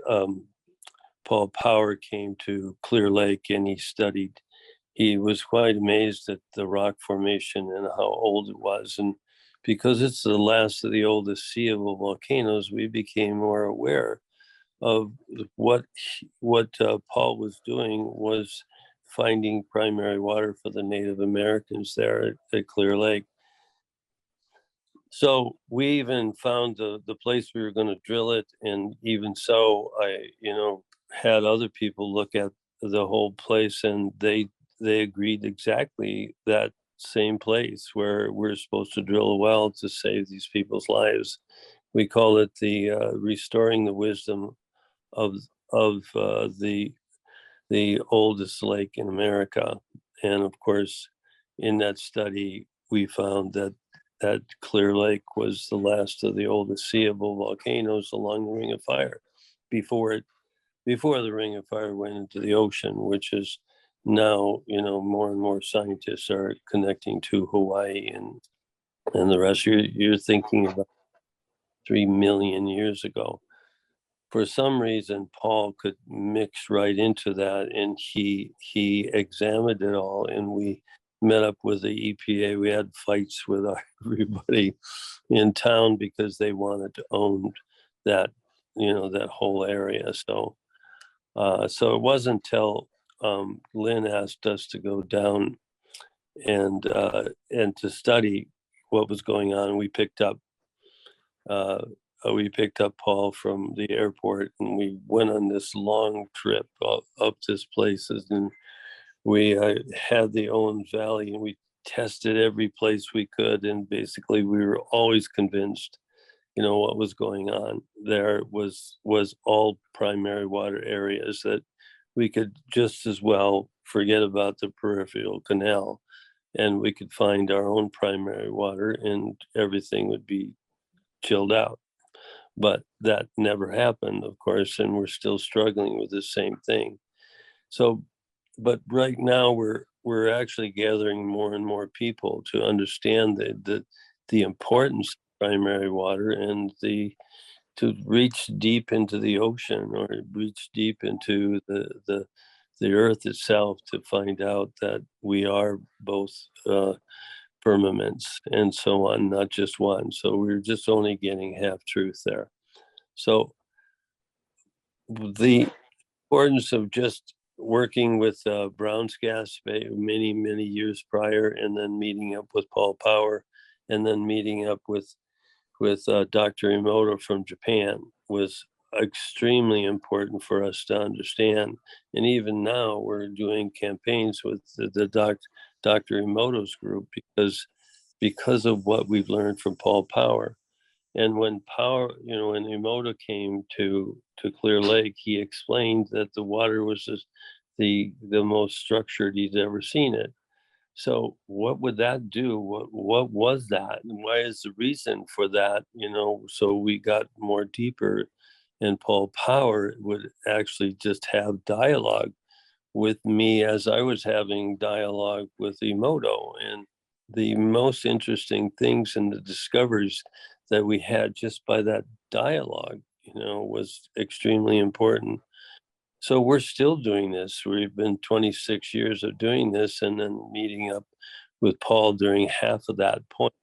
Paul Pauer came to Clear Lake and he studied. He was quite amazed at the rock formation and how old it was, and because it's the last of the oldest seeable volcanoes, we became more aware of what Paul was doing was finding primary water for the Native Americans there at Clear Lake. So we even found the place we were going to drill it, and even so, I had other people look at the whole place, and they agreed exactly that same place where we're supposed to drill a well to save these people's lives. We call it the restoring the wisdom of the oldest lake in America. And of course, in that study, we found that Clear Lake was the last of the oldest seeable volcanoes along the Ring of Fire before the Ring of Fire went into the ocean, which is now, more and more scientists are connecting to Hawaii and the rest. You're thinking about 3 million years ago. For some reason, Paul could mix right into that, and he examined it all, and we met up with the EPA. We had fights with everybody in town because they wanted to own that, that whole area. So it wasn't until Lynn asked us to go down and to study what was going on. We picked up Paul from the airport, and we went on this long trip up this places, and we had the Owens Valley, and we tested every place we could, and basically we were always convinced, what was going on there was all primary water areas that we could just as well forget about the peripheral canal, and we could find our own primary water, and everything would be chilled out. But that never happened, of course, and we're still struggling with the same thing. So, but right now we're actually gathering more and more people to understand the importance of primary water and to reach deep into the ocean or reach deep into the earth itself to find out that we are both firmaments and so on, not just one. So we're just only getting half truth there. So the importance of just working with Brown's gas many, many years prior, and then meeting up with Paul Pauer, and then meeting up with Dr. Emoto from Japan was extremely important for us to understand. And even now we're doing campaigns with the Dr. Emoto's group because of what we've learned from Paul Pauer. And when when Emoto came to Clear Lake, he explained that the water was just the most structured he's ever seen it. So what would that do? What was that? And why is the reason for that? So we got more deeper, and Paul Pauer would actually just have dialogue with me as I was having dialogue with Emoto. And the most interesting things and the discoveries that we had just by that dialogue, was extremely important. So we're still doing this. We've been 26 years of doing this, and then meeting up with Paul during half of that point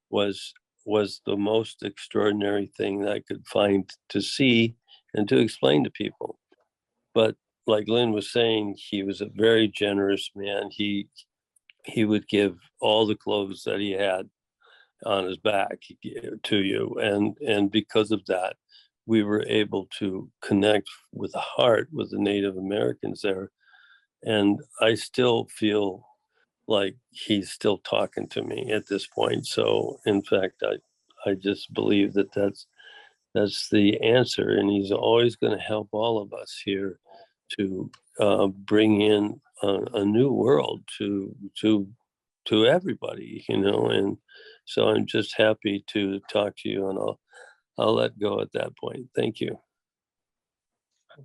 was the most extraordinary thing that I could find to see and to explain to people. But like Lynn was saying, he was a very generous man. He would give all the clothes that he had on his back to you, and because of that, we were able to connect with the heart with the Native Americans there, And I still feel like he's still talking to me at this point. So in fact, I just believe that that's the answer. And he's always going to help all of us here to bring in a new world to everybody, you know. And so I'm just happy to talk to you, and I'll let go at that point. Thank you.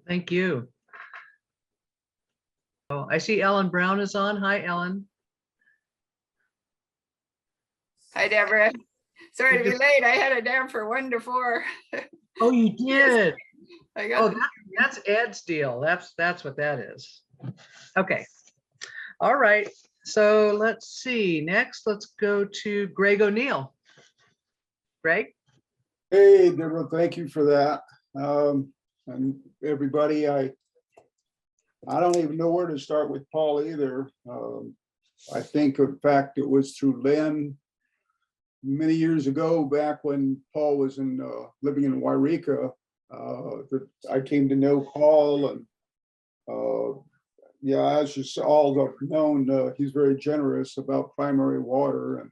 Thank you. Oh, I see Ellen Brown is on. Hi, Ellen. Hi, Deborah. Sorry to be late. I had it down for 1 to 4. Oh, you did. I Oh, got that's Ed's deal. That's what that is. Okay. All right. So let's see. Next, let's go to Greg O'Neill. Greg? Hey, Deborah, thank you for that. And everybody, I don't even know where to start with Paul either. I think, in fact, it was through Lynn many years ago, back when Paul was living in Wairika, that I came to know Paul. And yeah, as you all have known, he's very generous about primary water and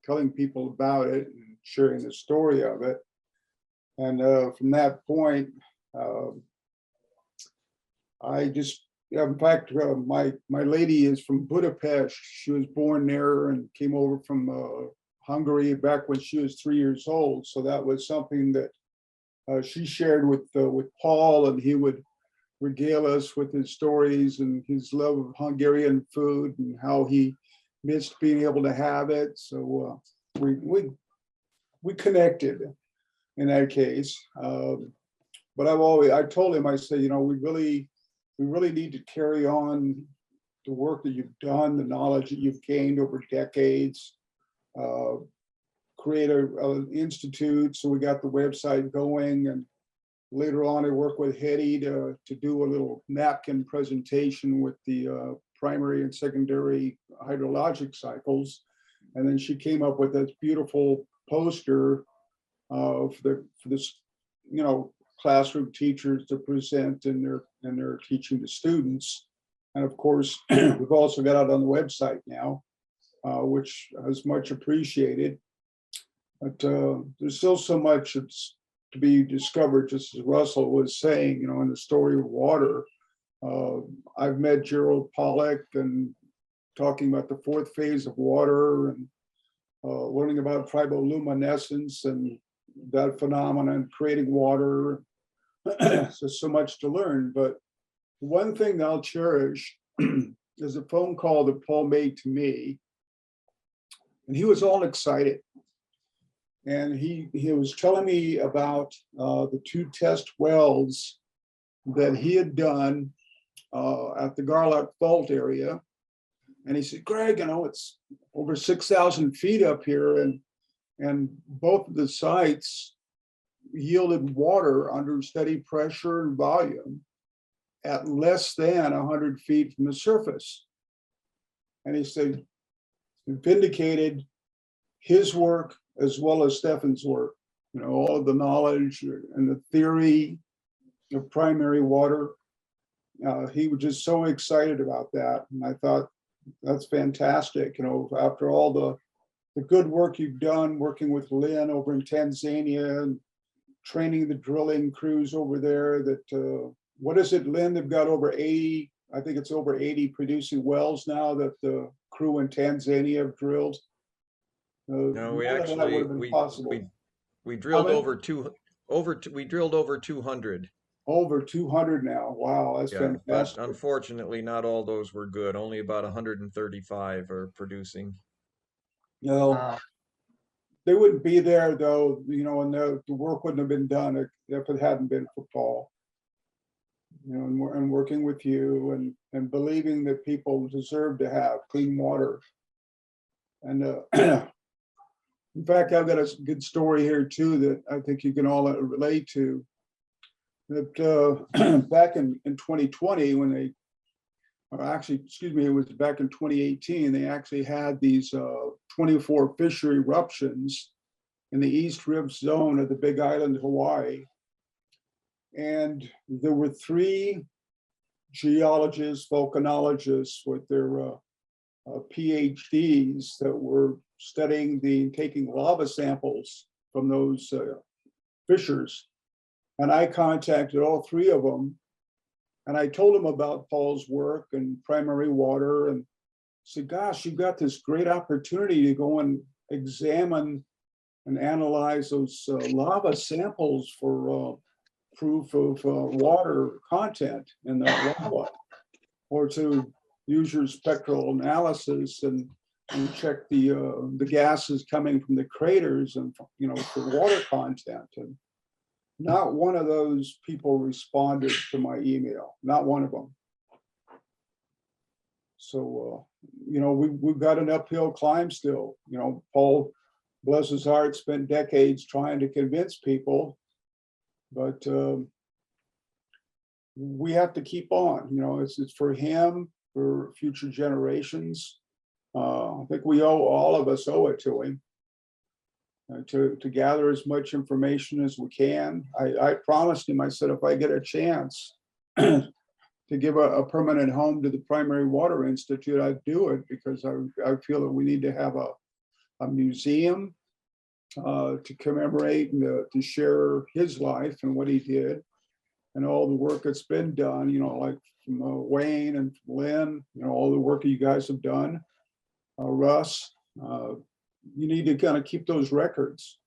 telling people about it and sharing the story of it. And from that point, I just, in fact, my lady is from Budapest. She was born there and came over from Hungary back when she was 3 years old. So that was something that she shared with Paul, and he would regale us with his stories and his love of Hungarian food and how he missed being able to have it. So we connected in that case. But I told him, I said, you know, we really need to carry on the work that you've done, the knowledge that you've gained over decades, create an institute. So we got the website going, and later on I worked with Hetty to do a little napkin presentation with the primary and secondary hydrologic cycles. And then she came up with this beautiful poster for this, you know, classroom teachers to present in their teaching to students. And of course, we've also got it on the website now, which is much appreciated. But there's still so much that's to be discovered, just as Russell was saying, you know, in the story of water. I've met Gerald Pollack and talking about the fourth phase of water, and learning about triboluminescence and that phenomenon, creating water. So much to learn. But one thing that I'll cherish is a phone call that Paul made to me, and he was all excited. And he was telling me about the 2 test wells that he had done at the Garlock Fault area. And he said, Greg, you know, it's over 6,000 feet up here, and both of the sites yielded water under steady pressure and volume at less than 100 feet from the surface. And he said, it vindicated his work as well as Stefan's work, you know, all of the knowledge and the theory of primary water. He was just so excited about that. And I thought, that's fantastic. You know, after all the good work you've done working with Lynn over in Tanzania and training the drilling crews over there, that what is it, Lynn? They've got over 80, I think it's over 80 producing wells now that the crew in Tanzania have drilled. No, we actually we drilled we drilled over 200. Over 200 now. Wow, that's fantastic. But unfortunately, not all those were good. Only about 135 are producing. No, they wouldn't be there though, you know, and the work wouldn't have been done if it hadn't been for Paul. You know, and working with you and believing that people deserve to have clean water. And in fact, I've got a good story here too that I think you can all relate to. That back in 2020, when they, or actually, excuse me, it was back in 2018, they actually had these 24 fishery eruptions in the East Rift zone of the Big Island, Hawaii. And there were 3 geologists, volcanologists with their PhDs that were studying taking lava samples from those fissures. And I contacted all three of them, and I told them about Paul's work and primary water, and said, gosh, you've got this great opportunity to go and examine and analyze those lava samples for proof of water content in that lava, or to use your spectral analysis and check the gases coming from the craters and, you know, for water content. And not one of those people responded to my email, not one of them. So, you know, we've got an uphill climb still. You know, Paul, bless his heart, spent decades trying to convince people, but we have to keep on. You know, it's for him, for future generations. I think we all of us owe it to him to gather as much information as we can. I promised him, I said, if I get a chance to give a permanent home to the Primary Water Institute, I'd do it, because I feel that we need to have a museum to commemorate and to share his life and what he did and all the work that's been done, you know, like from Wayne and from Lynn, you know, all the work that you guys have done, Russ, you need to kind of keep those records.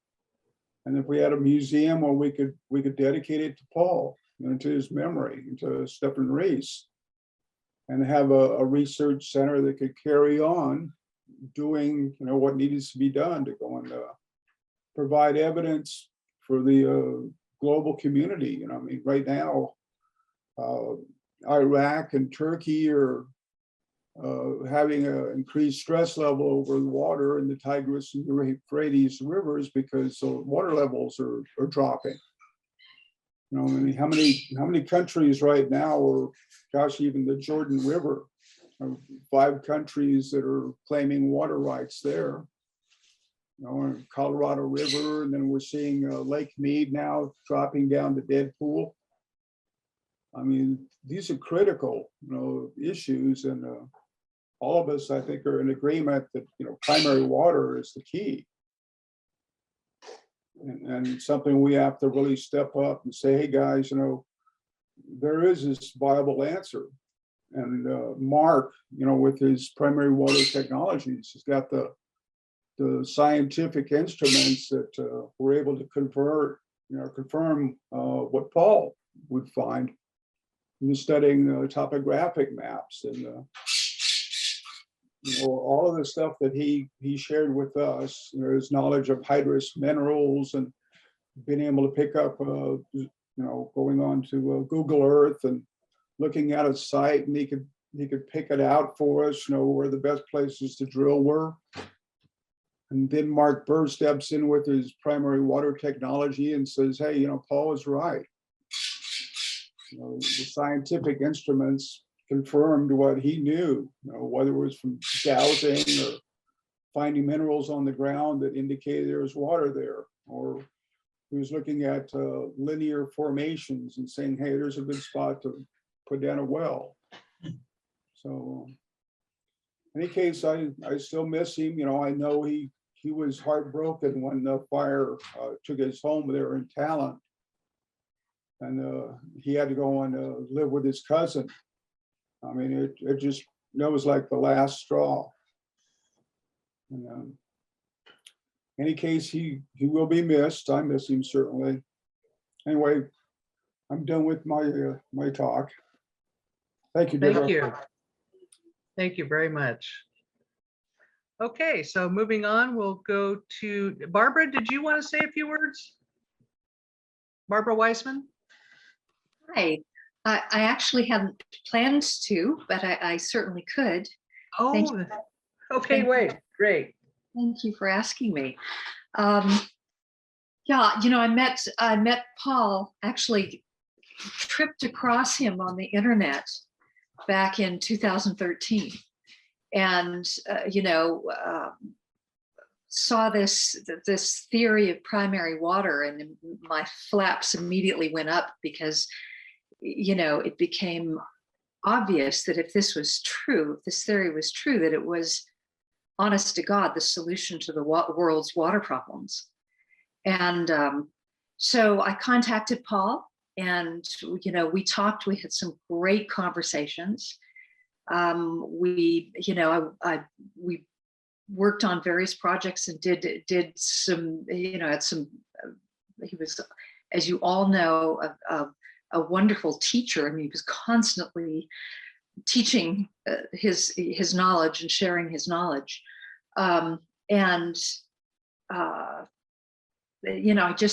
And if we had a museum where we could dedicate it to Paul, you know, to his memory, and to Stephen Reese, and have a research center that could carry on doing, you know, what needs to be done to go and provide evidence for the global community. You know, I mean, right now, Iraq and Turkey are having an increased stress level over the water in the Tigris and Euphrates rivers because the water levels are dropping. You know, I mean, how many countries right now, or gosh, even the Jordan River, 5 countries that are claiming water rights there. You know, Colorado River, and then we're seeing Lake Mead now dropping down to dead pool. I mean, these are critical, you know, issues, and all of us, I think, are in agreement that, you know, primary water is the key, and something we have to really step up and say, hey guys, you know, there is this viable answer. And Mark, you know, with his primary water technologies, has got the scientific instruments that were able to confirm what Paul would find in studying topographic maps, and you know, all of the stuff that he shared with us, you know, his knowledge of hydrous minerals, and being able to pick up, you know, going on to Google Earth and looking at a site, and he could pick it out for us, you know, where the best places to drill were. And then Mark Burr steps in with his primary water technology and says, hey, you know, Paul is right. You know, the scientific instruments confirmed what he knew, you know, whether it was from dowsing or finding minerals on the ground that indicated there was water there, or he was looking at linear formations and saying, hey, there's a good spot to put down a well. So in any case, I still miss him. You know, I know he was heartbroken when the fire took his home there in Talent, and he had to go and live with his cousin. I mean, it just, that was like the last straw. And, in any case, he will be missed. I miss him certainly. Anyway, I'm done with my talk. Thank you, Deborah. Thank you. Thank you very much. Okay, so moving on, we'll go to Barbara. Did you want to say a few words? Barbara Wiseman? Hi. I actually hadn't planned to, but I certainly could. Thank Oh, you. okay, wait, great. Thank you for asking me. Yeah, you know, I met Paul, actually tripped across him on the internet back in 2013, and you know, saw this theory of primary water, and my flaps immediately went up, because you know, it became obvious that if this was true, if this theory was true, that it was honest to God, the solution to the world's water problems. And so I contacted Paul, and we talked. We had some great conversations. We worked on various projects and did some, had some. He was, as you all know, a wonderful teacher. I mean, he was constantly teaching his knowledge and sharing his knowledge.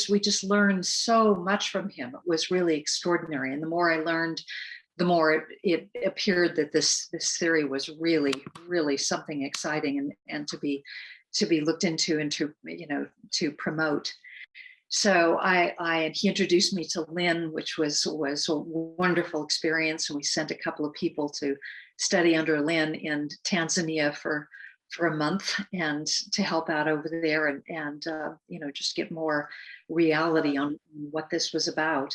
We just learned so much from him. It was really extraordinary. And the more I learned, the more it appeared that this theory was really, really something exciting and to be looked into and to promote. So he introduced me to Lynn, which was a wonderful experience. And we sent a couple of people to study under Lynn in Tanzania for a month and to help out over there and just get more reality on what this was about.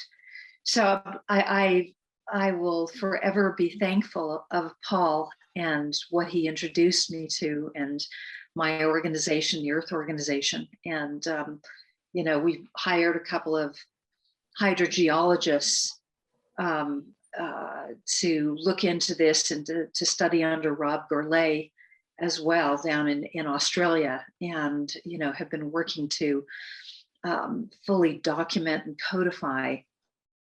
So I will forever be thankful of Paul and what he introduced me to, and my organization, the Earth Organization. And we hired a couple of hydrogeologists to look into this and to study under Rob Gourlay as well down in Australia, and have been working to fully document and codify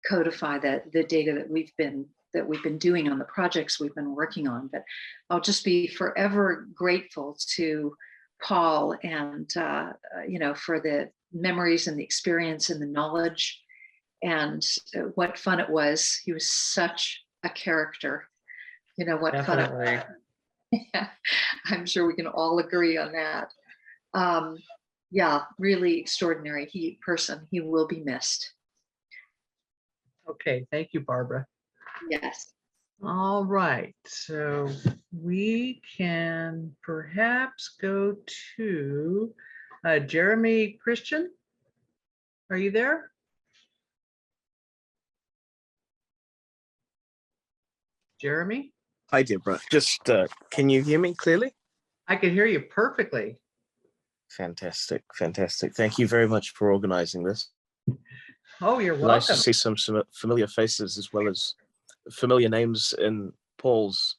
the data that we've been doing on the projects we've been working on. But I'll just be forever grateful to Paul and for the memories and the experience and the knowledge, and what fun it was. He was such a character. What Definitely. fun it was. Yeah, I'm sure we can all agree on that. Really extraordinary person. He will be missed. Okay, thank you, Barbara. Yes. All right, so we can perhaps go to Jeremy Christian. Are you there? Jeremy? Hi, Deborah. Just, can you hear me clearly? I can hear you perfectly. Fantastic, fantastic. Thank you very much for organizing this. Oh, you're welcome. Nice to see some familiar faces as well as familiar names in Paul's,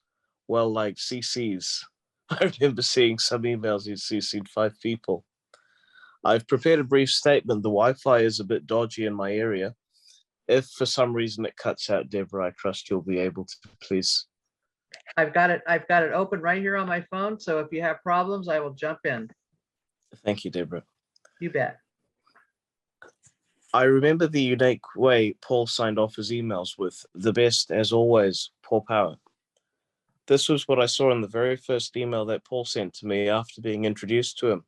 like CCs. I remember seeing some emails he'd CC'd 5 people. I've prepared a brief statement. The Wi-Fi is a bit dodgy in my area. If for some reason it cuts out, Deborah, I trust you'll be able to, please. I've got it open right here on my phone. So if you have problems, I will jump in. Thank you, Deborah. You bet. I remember the unique way Paul signed off his emails with "the best as always, Paul Pauer." This was what I saw in the very first email that Paul sent to me after being introduced to him.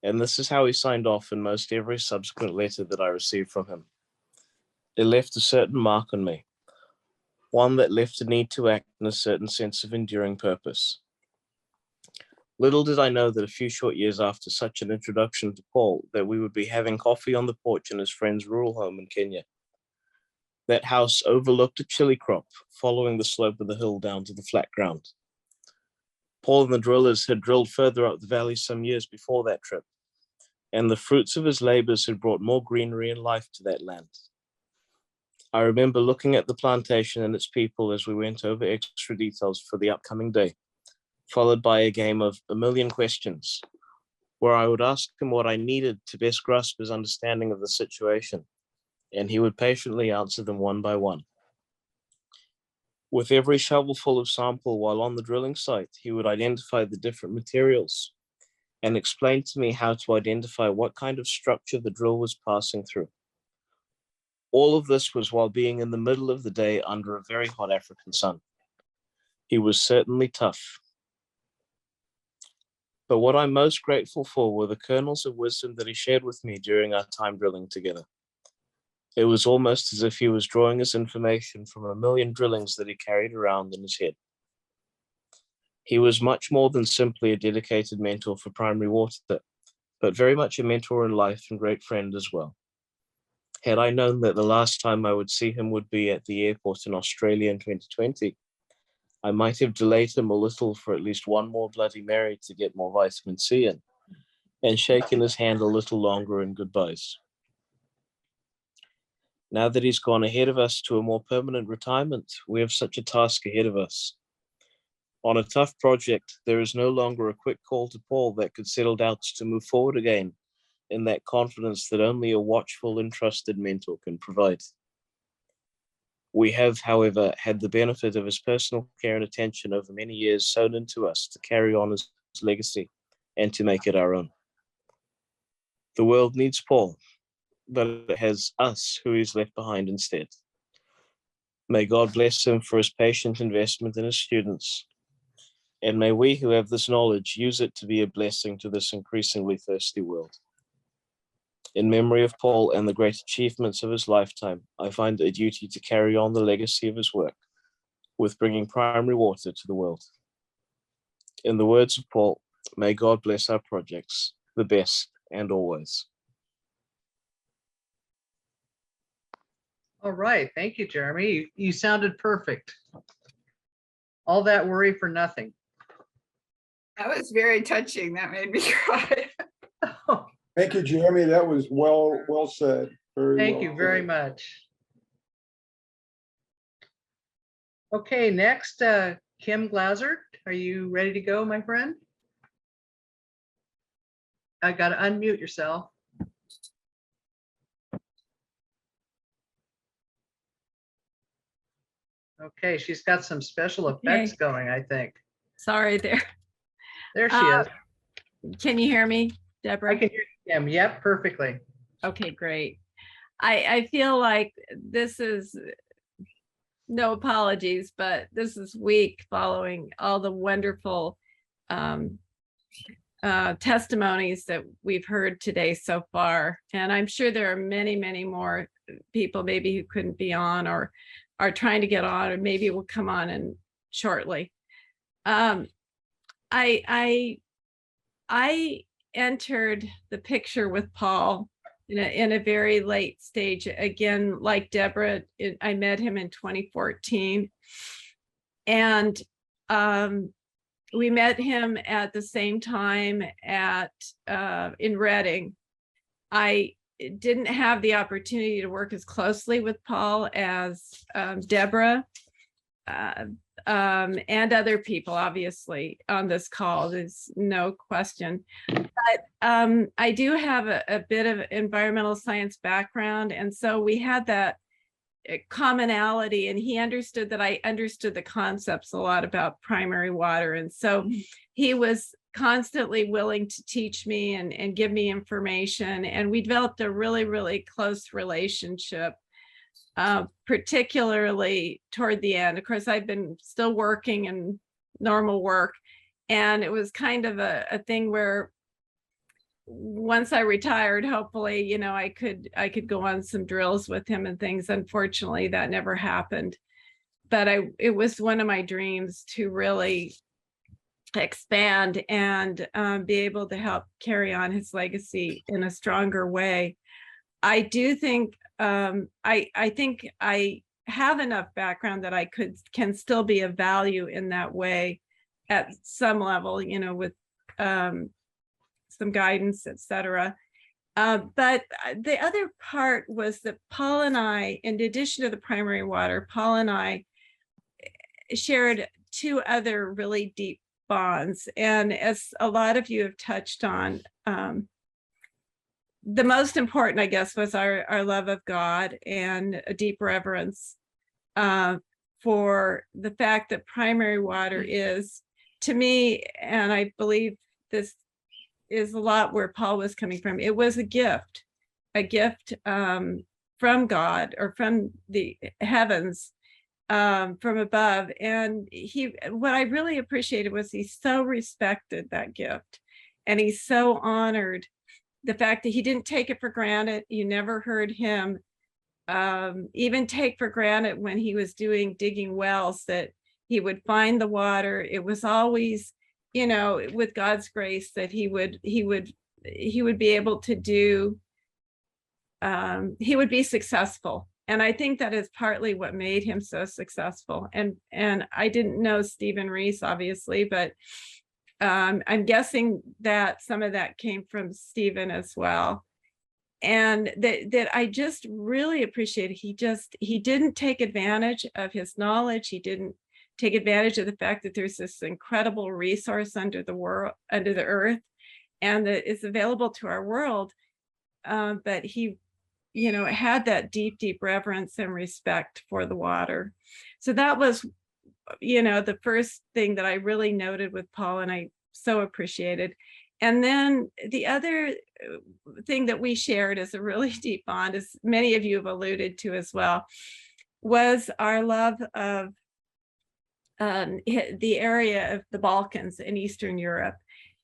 And this is how he signed off in most every subsequent letter that I received from him. It left a certain mark on me, one that left a need to act in a certain sense of enduring purpose. Little did I know that a few short years after such an introduction to Paul, that we would be having coffee on the porch in his friend's rural home in Kenya. That house overlooked a chili crop, following the slope of the hill down to the flat ground. Paul and the drillers had drilled further up the valley some years before that trip, and the fruits of his labors had brought more greenery and life to that land. I remember looking at the plantation and its people as we went over extra details for the upcoming day, followed by a game of a million questions, where I would ask him what I needed to best grasp his understanding of the situation, and he would patiently answer them one by one. With every shovelful of sample while on the drilling site, he would identify the different materials and explain to me how to identify what kind of structure the drill was passing through. All of this was while being in the middle of the day under a very hot African sun. He was certainly tough. But what I'm most grateful for were the kernels of wisdom that he shared with me during our time drilling together. It was almost as if he was drawing his information from a million drillings that he carried around in his head. He was much more than simply a dedicated mentor for primary water, but very much a mentor in life and great friend as well. Had I known that the last time I would see him would be at the airport in Australia in 2020, I might have delayed him a little for at least one more Bloody Mary to get more vitamin C in, and shaken his hand a little longer in goodbyes. Now that he's gone ahead of us to a more permanent retirement, we have such a task ahead of us. On a tough project, there is no longer a quick call to Paul that could settle doubts to move forward again in that confidence that only a watchful and trusted mentor can provide. We have, however, had the benefit of his personal care and attention over many years sown into us to carry on his legacy and to make it our own. The world needs Paul, but it has us who he's left behind instead. May God bless him for his patient investment in his students, and may we who have this knowledge use it to be a blessing to this increasingly thirsty world. In memory of Paul and the great achievements of his lifetime, I find it a duty to carry on the legacy of his work with bringing primary water to the world. In the words of Paul, may God bless our projects, the best and always. All right, thank you, Jeremy. You sounded perfect. All that worry for nothing. That was very touching. That made me cry. Thank you, Jeremy. That was well said. Thank you very much. Okay, next, Kim Glazzard, are you ready to go, my friend? I got to unmute yourself. Okay, she's got some special effects going, I think. Sorry there. There she is. Can you hear me, Deborah? I can hear you, Kim. Yep, perfectly. Okay, great. I feel like this is, no apologies, but this is week following all the wonderful testimonies that we've heard today so far. And I'm sure there are many, many more people maybe who couldn't be on or are trying to get on, or maybe will come on in shortly. I entered the picture with Paul in a very late stage. Again, like Deborah, I met him in 2014. And we met him at the same time in Reading. I didn't have the opportunity to work as closely with Paul as Deborah and other people, obviously, on this call. There's no question. But I do have a bit of environmental science background, and so we had that commonality, and he understood that I understood the concepts a lot about primary water. And so he was constantly willing to teach me and give me information. And we developed a really, really close relationship, particularly toward the end. Of course, I've been still working in normal work. And it was kind of a thing where once I retired, hopefully, you know, I could go on some drills with him and things. Unfortunately, that never happened. But it was one of my dreams to really expand and be able to help carry on his legacy in a stronger way. I do think I think I have enough background that I can still be of value in that way at some level, you know, with some guidance, etc. But the other part was that Paul and I, in addition to the primary water, Paul and I shared two other really deep bonds. And as a lot of you have touched on, the most important, I guess, was our love of God and a deep reverence for the fact that primary water is, to me, and I believe this is a lot where Paul was coming from, it was a gift from God or from the heavens, from above. And what I really appreciated was he so respected that gift, and he so honored the fact that he didn't take it for granted. You never heard him even take for granted when he was digging wells that he would find the water. It was always, you know, with God's grace, that he would be able to do, he would be successful And I think that is partly what made him so successful. And I didn't know Stephen Reese, obviously, but I'm guessing that some of that came from Stephen as well. And that I just really appreciated. He didn't take advantage of his knowledge. He didn't take advantage of the fact that there's this incredible resource under the earth, and that is available to our world. But he, had that deep reverence and respect for the water. So that was, the first thing that I really noted with Paul, and I so appreciated. And then the other thing that we shared as a really deep bond, as many of you have alluded to as well, was our love of the area of the Balkans in Eastern Europe.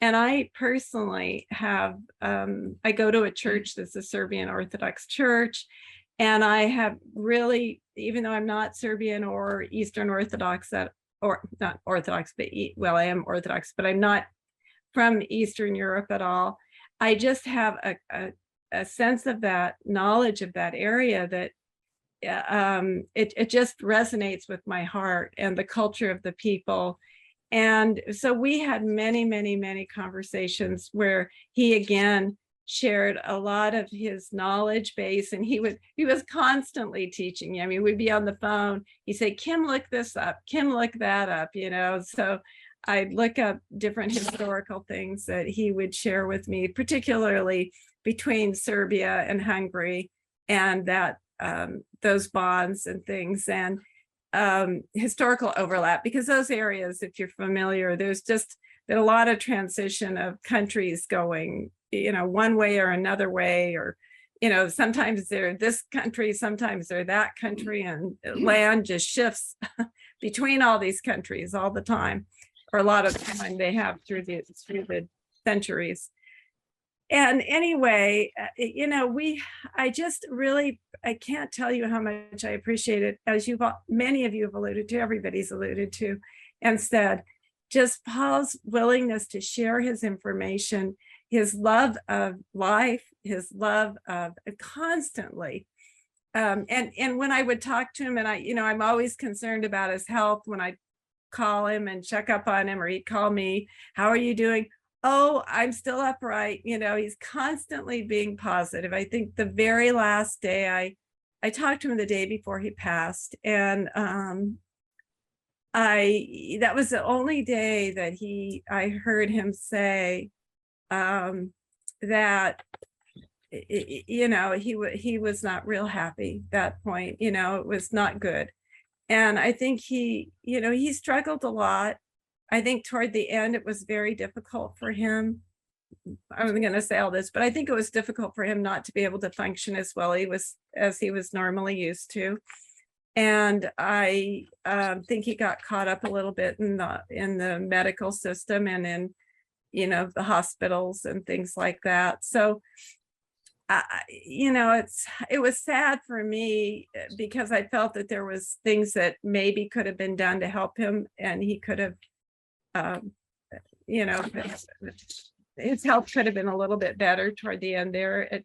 And I personally have, I go to a church that's a Serbian Orthodox church. And I have really, even though I'm not Serbian or Eastern Orthodox, or not Orthodox, but I am Orthodox, but I'm not from Eastern Europe at all. I just have a sense of that knowledge of that area that it just resonates with my heart and the culture of the people. And so we had many conversations where he again shared a lot of his knowledge base, and he was constantly teaching me. I mean, we'd be on the phone, he'd say, Kim, look this up, Kim, look that up, so I'd look up different historical things that he would share with me, particularly between Serbia and Hungary, and that those bonds and things, and historical overlap, because those areas, if you're familiar, there's just been a lot of transition of countries going, one way or another way, or, sometimes they're this country, sometimes they're that country, and land just shifts between all these countries all the time, or a lot of the time they have through the centuries. And anyway, I can't tell you how much I appreciate it, as many of you have alluded to, everybody's alluded to and said, just Paul's willingness to share his information, his love of life, his love of constantly. And when I would talk to him, and I'm always concerned about his health when I call him and check up on him, or he'd call me, how are you doing? Oh, I'm still upright. He's constantly being positive. I think the very last day I talked to him the day before he passed, and that was the only day that I heard him say that he was not real happy at that point. It was not good. And I think he struggled a lot. I think toward the end, it was very difficult for him. I wasn't going to say all this, but I think it was difficult for him not to be able to function as well as he was normally used to. And I think he got caught up a little bit in the medical system and in, the hospitals and things like that. So, it was sad for me, because I felt that there was things that maybe could have been done to help him, and he could have, his health could have been a little bit better toward the end there.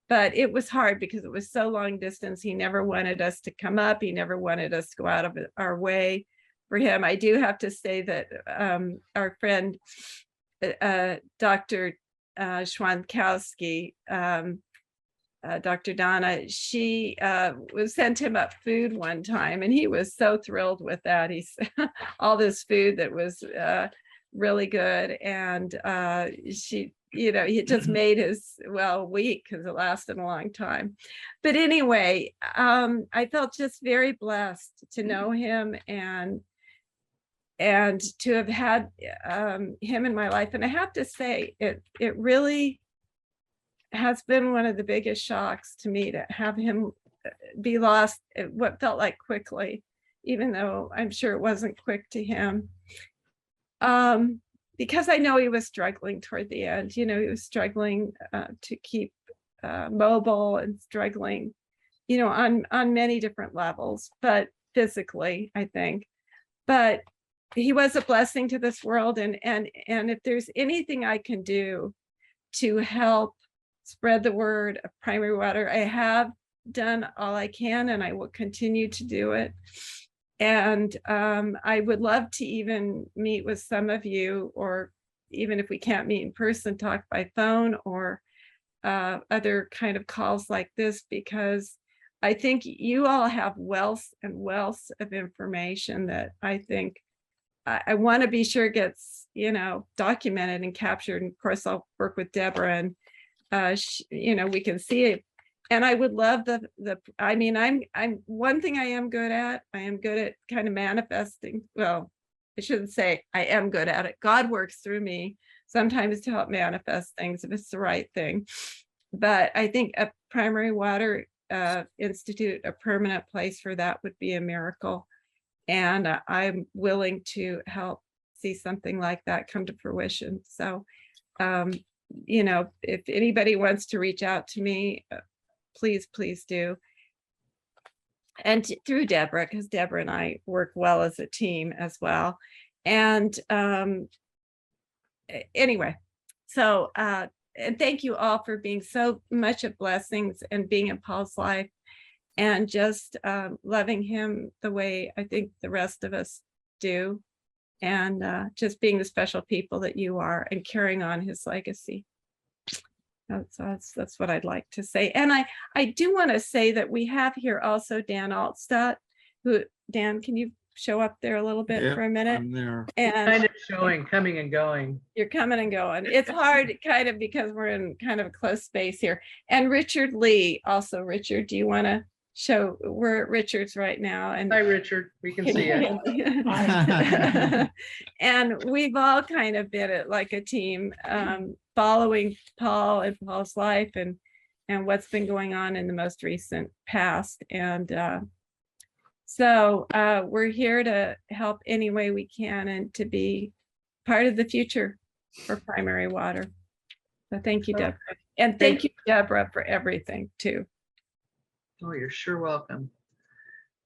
But it was hard because it was so long distance. He never wanted us to come up. He never wanted us to go out of our way for him. I do have to say that our friend, Dr. Schwankowski, Dr. Donna, she sent him up food one time, and he was so thrilled with that. He's all this food that was really good, and he just made his week, because it lasted a long time. But anyway, I felt just very blessed to know him and to have had him in my life. And I have to say, it really has been one of the biggest shocks to me to have him be lost at what felt like quickly, even though I'm sure it wasn't quick to him. Because I know he was struggling toward the end. He was struggling to keep mobile, and struggling, on many different levels, but physically, I think. But he was a blessing to this world, and if there's anything I can do to help spread the word of primary water, I have done all I can, and I will continue to do it. And I would love to even meet with some of you, or even if we can't meet in person, talk by phone or other kind of calls like this, because I think you all have wealth and wealth of information that I think I want to be sure gets, documented and captured. And of course, I'll work with Deborah, and we can see it. And I would love I'm one thing I am good at. I am good at kind of manifesting. Well, I shouldn't say I am good at it. God works through me sometimes to help manifest things if it's the right thing. But I think a primary water institute, a permanent place for that would be a miracle. And I'm willing to help see something like that come to fruition. So, if anybody wants to reach out to me, please do. And through Deborah, because Deborah and I work well as a team as well. And anyway, so, and thank you all for being so much of blessings and being in Paul's life, and just loving him the way I think the rest of us do, and just being the special people that you are, and carrying on his legacy. That's what I'd like to say. And I do want to say that we have here also Dan Altstadt, who, Dan, can you show up there a little bit for a minute? I'm there. Kind And of showing, coming and going. you're coming and going. It's hard kind of because we're in kind of a close space here. And Richard Lee also. Richard, do you want to show? We're at Richard's right now. And Hi, Richard. We can see you. And we've all kind of been it like a team, following Paul and Paul's life and what's been going on in the most recent past. And so we're here to help any way we can and to be part of the future for primary water. So thank you, Deborah. And thank you, Deborah, for everything too. Oh, you're sure welcome.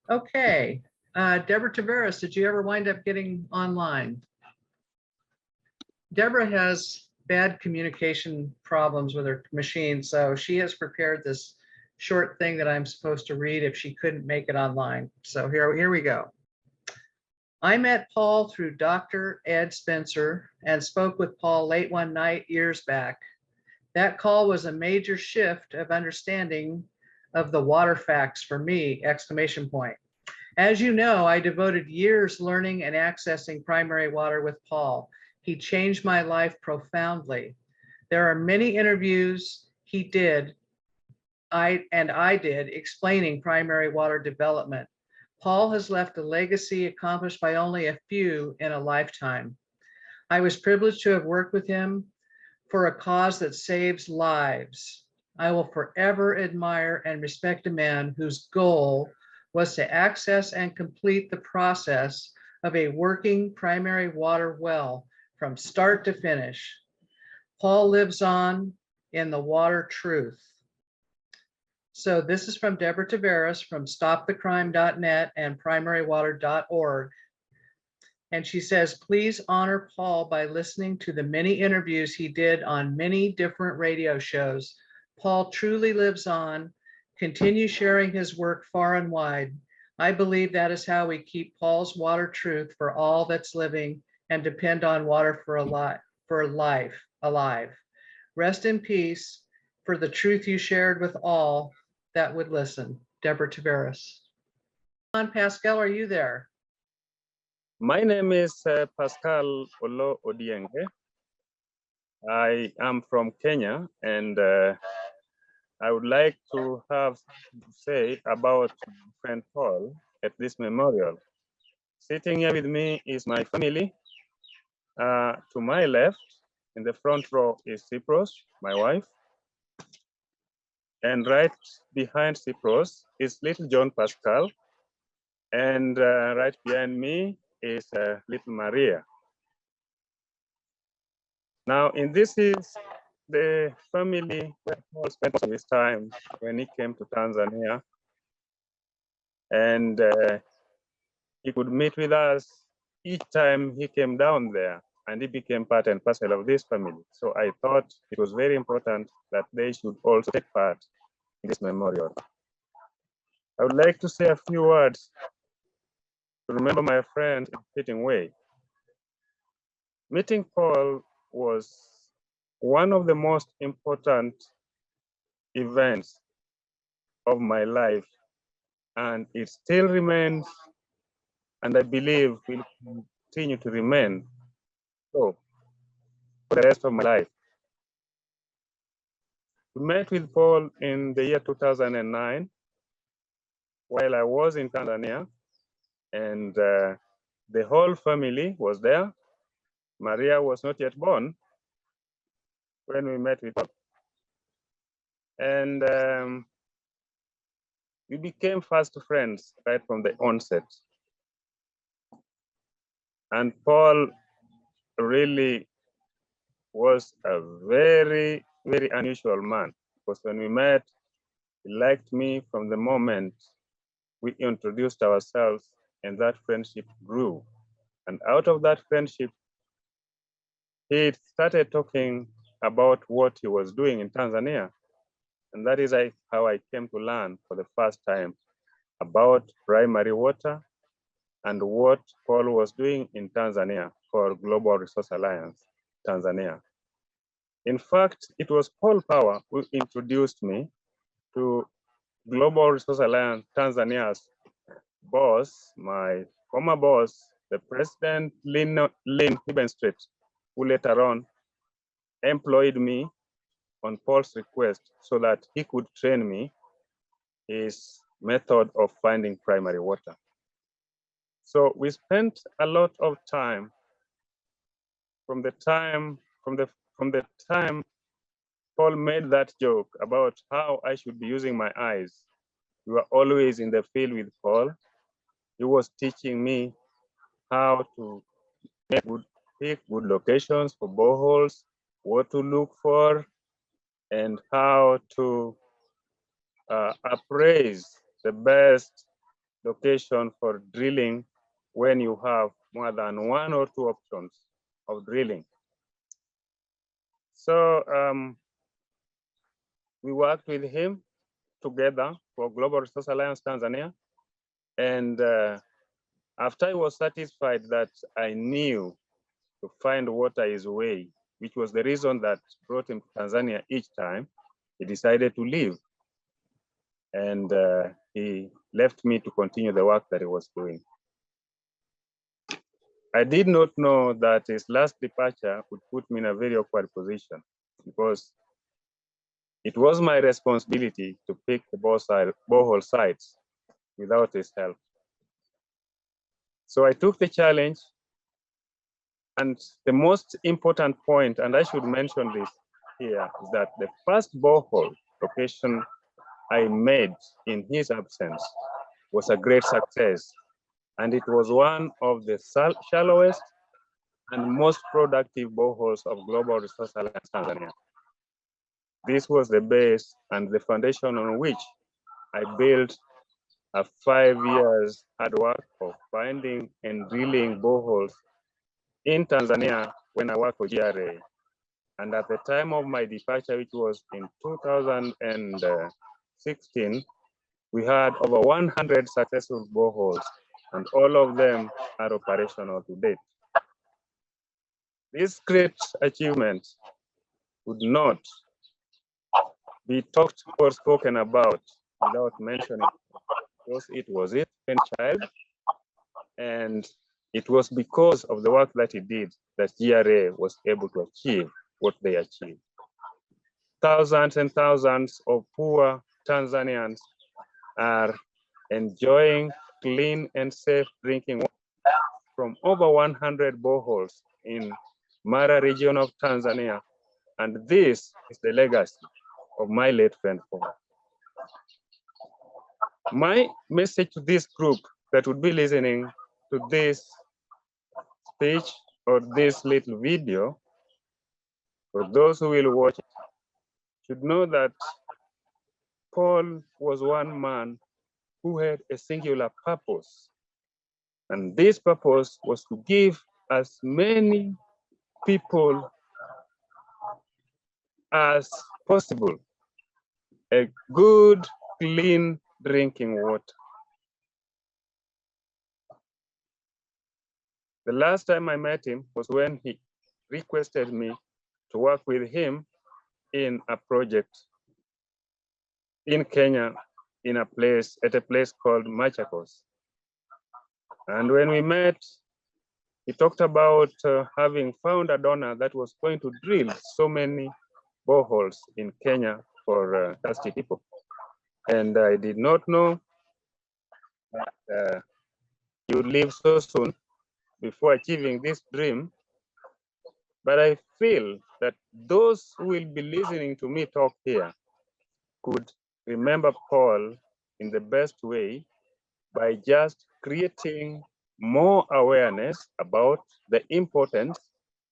Okay, Deborah Taveras, did you ever wind up getting online? Deborah has bad communication problems with her machine, so she has prepared this short thing that I'm supposed to read if she couldn't make it online. So here we go. I met Paul through Dr. Ed Spencer and spoke with Paul late one night years back. That call was a major shift of understanding of the water facts for me, exclamation point. As you know, I devoted years learning and accessing primary water with Paul. He changed my life profoundly. There are many interviews he did, I did, explaining primary water development. Paul has left a legacy accomplished by only a few in a lifetime. I was privileged to have worked with him for a cause that saves lives. I will forever admire and respect a man whose goal was to access and complete the process of a working primary water well from start to finish. Paul lives on in the water truth. So this is from Deborah Taveras from stopthecrime.net and primarywater.org. And she says, please honor Paul by listening to the many interviews he did on many different radio shows. Paul truly lives on. Continue sharing his work far and wide. I believe that is how we keep Paul's water truth for all that's living and depend on water for life alive. Rest in peace for the truth you shared with all that would listen. Deborah Taveras. Pascal, are you there? My name is Pascal Olo Odienge. I am from Kenya, and I would like to have say about friend Paul at this memorial. Sitting here with me is my family. To my left, in the front row, is Cyprus, my wife. And right behind Cyprus is little John Pascal. And right behind me is little Maria. Now, in this is the family where Paul spent most of his time when he came to Tanzania. And he could meet with us each time he came down there, and he became part and parcel of this family. So I thought it was very important that they should also take part in this memorial. I would like to say a few words to remember my friend in a fitting way. Meeting Paul was one of the most important events of my life, and it still remains, and I believe will continue to remain so for the rest of my life. We met with Paul in the year 2009 while I was in Tanzania, and the whole family was there. Maria was not yet born when we met with Paul. And we became fast friends right from the onset. And Paul really was a very, very unusual man, because when we met, he liked me from the moment we introduced ourselves, and that friendship grew. And out of that friendship, he started talking about what he was doing in Tanzania. And that is how I came to learn for the first time about primary water and what Paul was doing in Tanzania for Global Resource Alliance, Tanzania. In fact, it was Paul Pauer who introduced me to Global Resource Alliance Tanzania's boss, my former boss, the president, Lynn Hebenstreit, who later on employed me on Paul's request so that he could train me his method of finding primary water. So we spent a lot of time from the time Paul made that joke about how I should be using my eyes. We were always in the field with Paul. He was teaching me how to pick good locations for boreholes, what to look for, and how to appraise the best location for drilling when you have more than one or two options of drilling. So we worked with him together for Global Resource Alliance Tanzania. And after I was satisfied that I knew to find water his way, which was the reason that brought him to Tanzania each time, he decided to leave. And he left me to continue the work that he was doing. I did not know that his last departure would put me in a very awkward position, because it was my responsibility to pick the borehole sites without his help. So I took the challenge, and the most important point, and I should mention this here, is that the first borehole location I made in his absence was a great success. And it was one of the shallowest and most productive boreholes of Global Resource Alliance Tanzania. This was the base and the foundation on which I built a 5 years hard work of finding and drilling boreholes in Tanzania when I worked for GRA. And at the time of my departure, which was in 2016, we had over 100 successful boreholes, and all of them are operational to date. This great achievement would not be talked or spoken about without mentioning, because it was his child, and it was because of the work that he did that GRA was able to achieve what they achieved. Thousands and thousands of poor Tanzanians are enjoying clean and safe drinking water from over 100 boreholes in Mara region of Tanzania. And this is the legacy of my late friend Paul. My message to this group that would be listening to this speech or this little video, for those who will watch it, should know that Paul was one man who had a singular purpose. And this purpose was to give as many people as possible a good, clean drinking water. The last time I met him was when he requested me to work with him in a project in Kenya, at a place called Machakos. And when we met, he talked about having found a donor that was going to drill so many boreholes in Kenya for thirsty people. And I did not know that he would leave so soon before achieving this dream. But I feel that those who will be listening to me talk here could remember Paul in the best way by just creating more awareness about the importance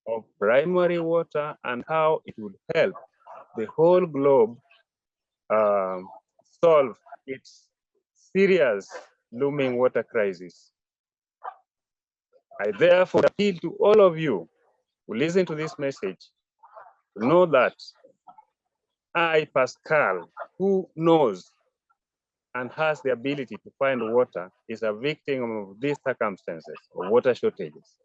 of primary water and how it would help the whole globe solve its serious looming water crisis. I therefore appeal to all of you who listen to this message to know that I, Pascal, who knows and has the ability to find water, is a victim of these circumstances of water shortages.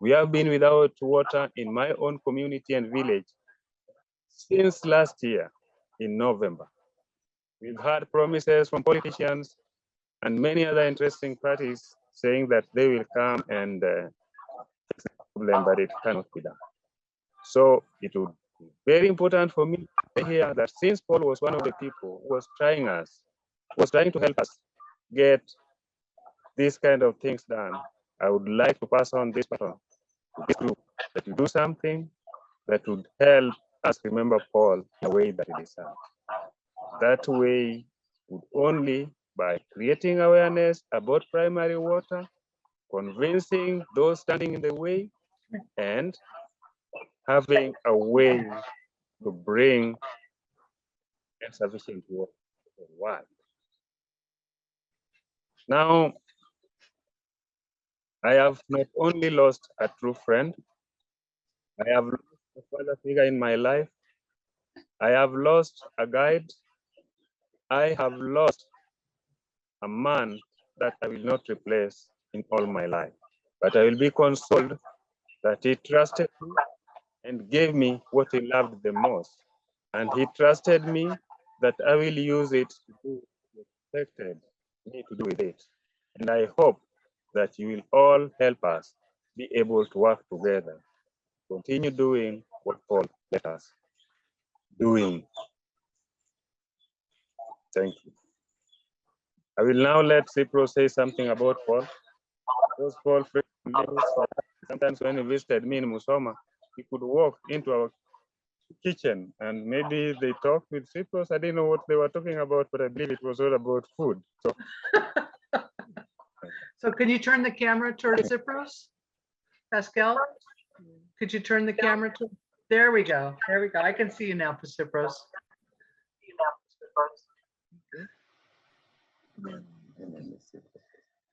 We have been without water in my own community and village since last year in November. We've had promises from politicians and many other interesting parties saying that they will come and fix the problem, but it cannot be done. So it would be very important for me to hear that since Paul was one of the people who was trying to help us get these kind of things done, I would like to pass on this baton to this group, that you do something that would help us remember Paul in a way that it deserves. That way would only by creating awareness about primary water, convincing those standing in the way, and having a way to bring insufficient water to the world. Now, I have not only lost a true friend, I have lost a father figure in my life, I have lost a guide, I have lost a man that I will not replace in all my life. But I will be consoled that he trusted me and gave me what he loved the most. And he trusted me that I will use it to do what he expected me to do with it. And I hope that you will all help us be able to work together, continue doing what Paul let us doing. Thank you. I will now let Cipro say something about Paul. Because Paul, sometimes when he visited me in Musoma, he could walk into our kitchen and maybe they talked with Cyprus. I didn't know what they were talking about, but I believe it was all about food. So can you turn the camera toward Cyprus? Pascal, could you turn the camera to, there we go. There we go. I can see you now, Cyprus.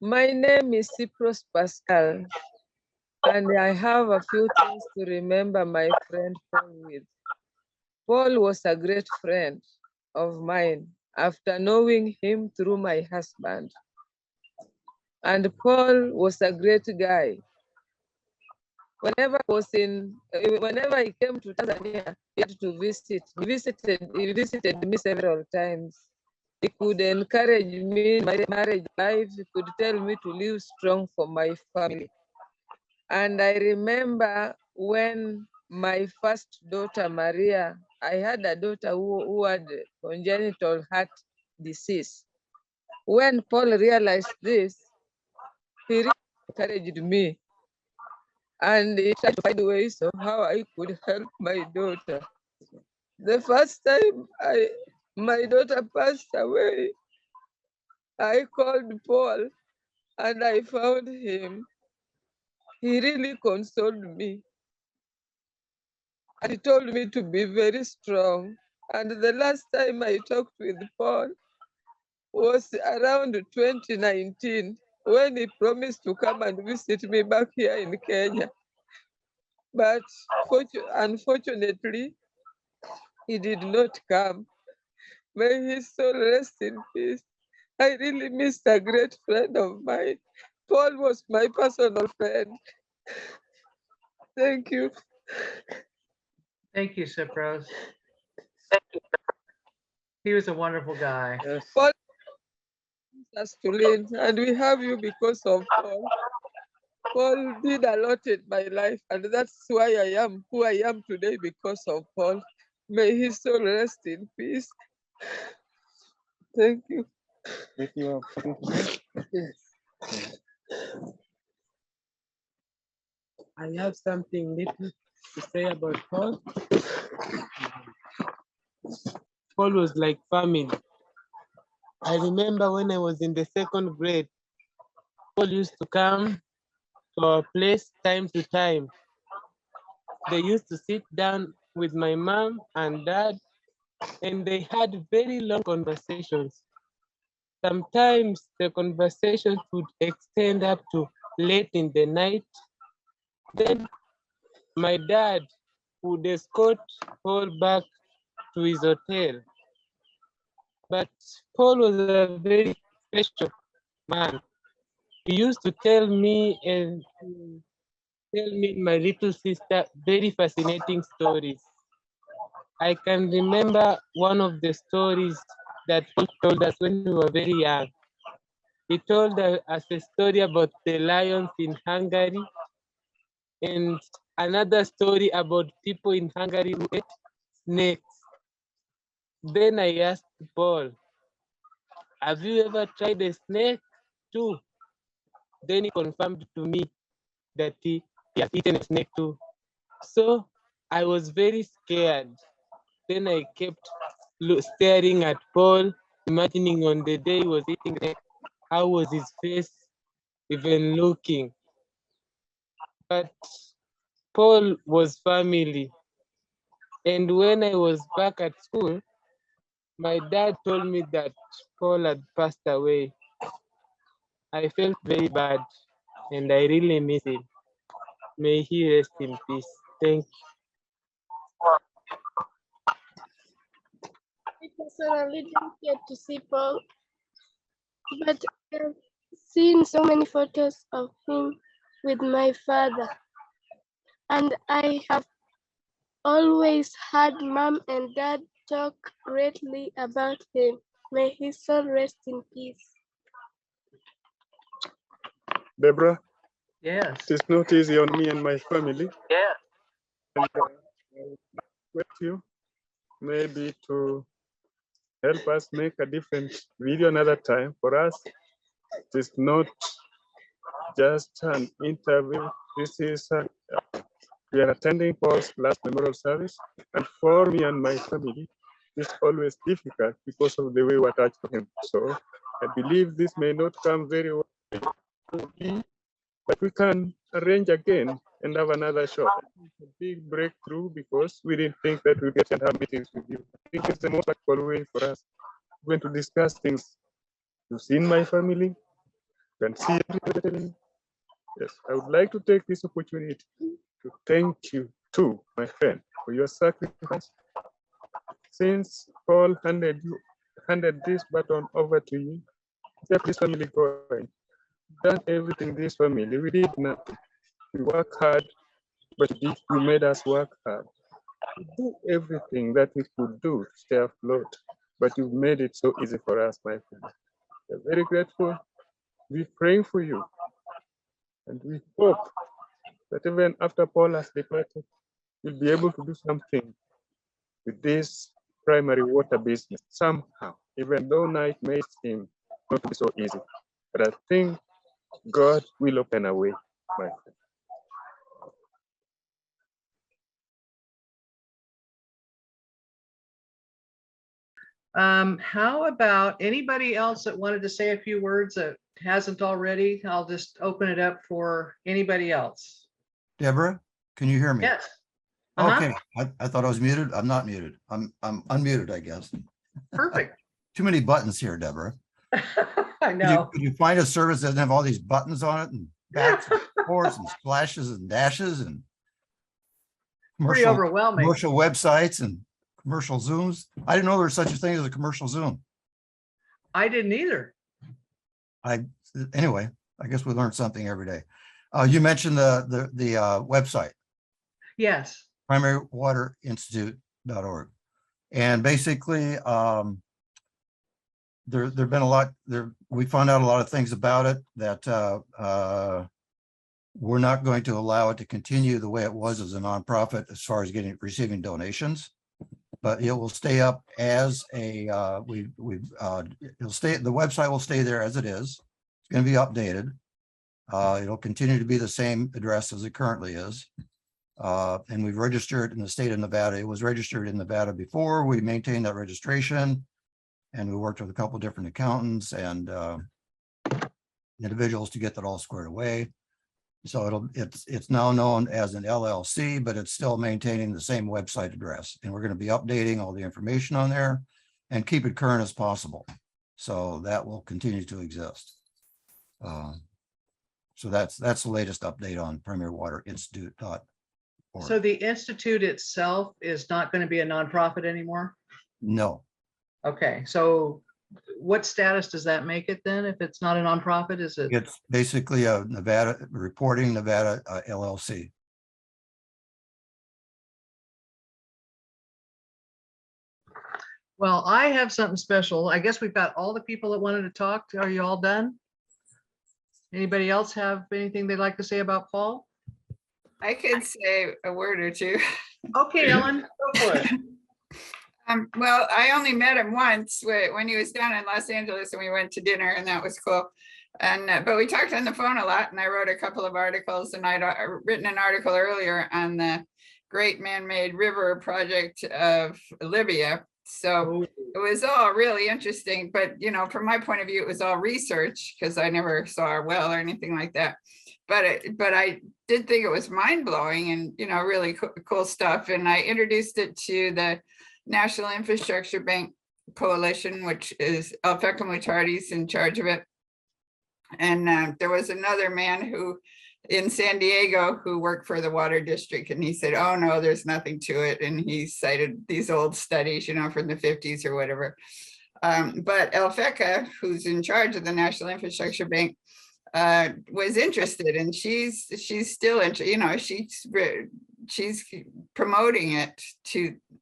My name is Cyprus Pascal, and I have a few things to remember my friend Paul with. Paul was a great friend of mine after knowing him through my husband. And Paul was a great guy. Whenever he came to Tanzania, he had to visit. He visited me several times. He could encourage me in my marriage life. He could tell me to live strong for my family. And I remember when my first daughter, Maria, I had a daughter who had congenital heart disease. When Paul realized this, he really encouraged me. And he tried to find ways of how I could help my daughter. The first time my daughter passed away, I called Paul and I found him. He really consoled me. And he told me to be very strong. And the last time I talked with Paul was around 2019, when he promised to come and visit me back here in Kenya. But unfortunately, he did not come. May his soul rest in peace. I really missed a great friend of mine. Paul was my personal friend. Thank you. Thank you, Cypros. He was a wonderful guy. Yes. Paul us to lean, and we have you because of Paul. Paul did a lot in my life, and that's why I am who I am today, because of Paul. May his soul rest in peace. Thank you. Thank you. Yes. I have something little to say about Paul. Paul was like family. I remember when I was in the second grade, Paul used to come to our place time to time. They used to sit down with my mom and dad, and they had very long conversations. Sometimes the conversations would extend up to late in the night. Then my dad would escort Paul back to his hotel. But Paul was a very special man. He used to tell me and my little sister very fascinating stories. I can remember one of the stories that Paul told us when we were very young. He told us a story about the lions in Hungary, and another story about people in Hungary who ate snakes. Then I asked Paul, have you ever tried a snake too? Then he confirmed to me that he has eaten a snake too. So I was very scared. Then I kept staring at Paul, imagining on the day he was eating snake, how was his face even looking? But Paul was family. And when I was back at school, my dad told me that Paul had passed away. I felt very bad, and I really miss him. May he rest in peace. Thank you. I personally didn't get to see Paul, but I've seen so many photos of him with my father. And I have always heard Mom and Dad talk greatly about him. May his soul rest in peace. Deborah? Yes. It's not easy on me and my family. Yeah. And with you, maybe to help us make a different video another time. For us, it is not just an interview. This is we are attending Paul's last memorial service, and for me and my family, it's always difficult because of the way we attach to him. So I believe this may not come very well, but we can arrange again and have another shot. It's a big breakthrough because we didn't think that we get to have meetings with you. I think it's the most practical way for us. We're going to discuss things. You've seen my family, you can see everything. Yes, I would like to take this opportunity to thank you too, my friend, for your sacrifice. Since Paul handed this baton over to you, kept this family going. Done everything this family. We did nothing. We work hard, but you made us work hard. We do everything that we could do to stay afloat, but you've made it so easy for us, my friend. We're very grateful. We're praying for you. And we hope that even after Paul has departed, you'll be able to do something with this primary water business somehow, even though now it may seem not to be so easy. But I think God will open a way, my friend. How about anybody else that wanted to say a few words that hasn't already? I'll just open it up for anybody else. Deborah, can you hear me? Yes. Okay, I thought I was muted. I'm not muted. I'm unmuted, I guess. Perfect. Too many buttons here, Deborah. I know. Could you find a service that doesn't have all these buttons on it and backs and forwards and splashes and dashes and Pretty overwhelming. commercial websites and commercial Zooms? I didn't know there was such a thing as a commercial Zoom. I didn't either. Anyway, I guess we learn something every day. You mentioned the website, Yes. primarywaterinstitute.org. And basically, there've been a lot there. We found out a lot of things about it that we're not going to allow it to continue the way it was as a nonprofit as far as receiving donations, but it will stay up as a it'll stay. The website will stay there as it is. It's going to be updated. It'll continue to be the same address as it currently is. And we've registered in the state of Nevada. It was registered in Nevada before. We maintained that registration, and we worked with a couple of different accountants and individuals to get that all squared away. So it's now known as an LLC, but it's still maintaining the same website address. And we're going to be updating all the information on there and keep it current as possible. So that will continue to exist. So that's the latest update on primarywaterinstitute.org. So the institute itself is not going to be a nonprofit anymore? No. Okay, so what status does that make it then? If it's not a nonprofit, is it? It's basically a Nevada LLC. Well, I have something special. I guess we've got all the people that wanted to talk. Are you all done? Anybody else have anything they'd like to say about Paul? I could say a word or two. Okay, Ellen, go for it. Well, I only met him once when he was down in Los Angeles and we went to dinner, and that was cool. And but we talked on the phone a lot, and I wrote a couple of articles, and I'd written an article earlier on the Great Man-Made River Project of Libya. So it was all really interesting, but from my point of view, it was all research because I never saw a well or anything like that. But I did think it was mind-blowing and really cool stuff. And I introduced it to the National Infrastructure Bank Coalition, which is Alfeca Mutardi's in charge of it. And there was another man who in San Diego who worked for the water district, and he said, oh no, there's nothing to it. And he cited these old studies, from the 50s or whatever. But Alfeca, who's in charge of the National Infrastructure Bank, was interested, and she's still she's promoting it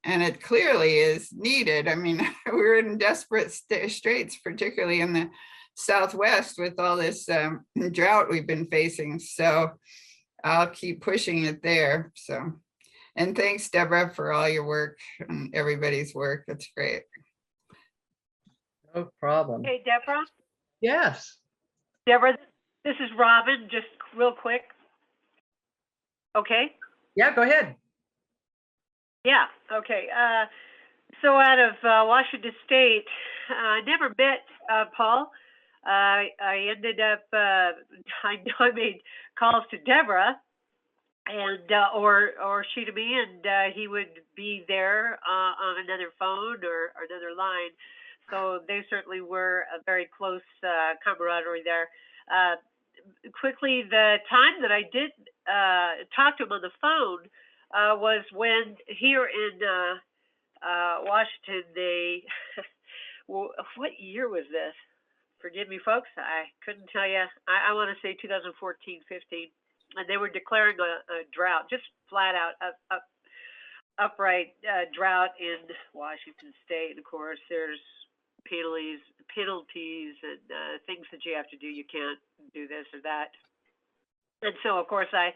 and it clearly is needed. I mean, we're in desperate straits, particularly in the Southwest with all this drought we've been facing. So I'll keep pushing it there. So, and thanks, Deborah, for all your work and everybody's work. That's great. No problem. Hey, Deborah. Yes. Deborah, this is Robin, just real quick. Okay. Yeah, go ahead. Yeah, okay. So out of Washington State, I never met Paul. I ended up, I know I made calls to Deborah and or she to me, and he would be there on another phone or another line. So they certainly were a very close camaraderie there. Quickly, the time that I did talk to him on the phone was when here in Washington, they, what year was this? Forgive me, folks, I couldn't tell you. I want to say 2014, 15, and they were declaring a drought, just flat out upright drought in Washington State. And of course, there's penalties and things that you have to do. You can't do this or that. And so, of course, I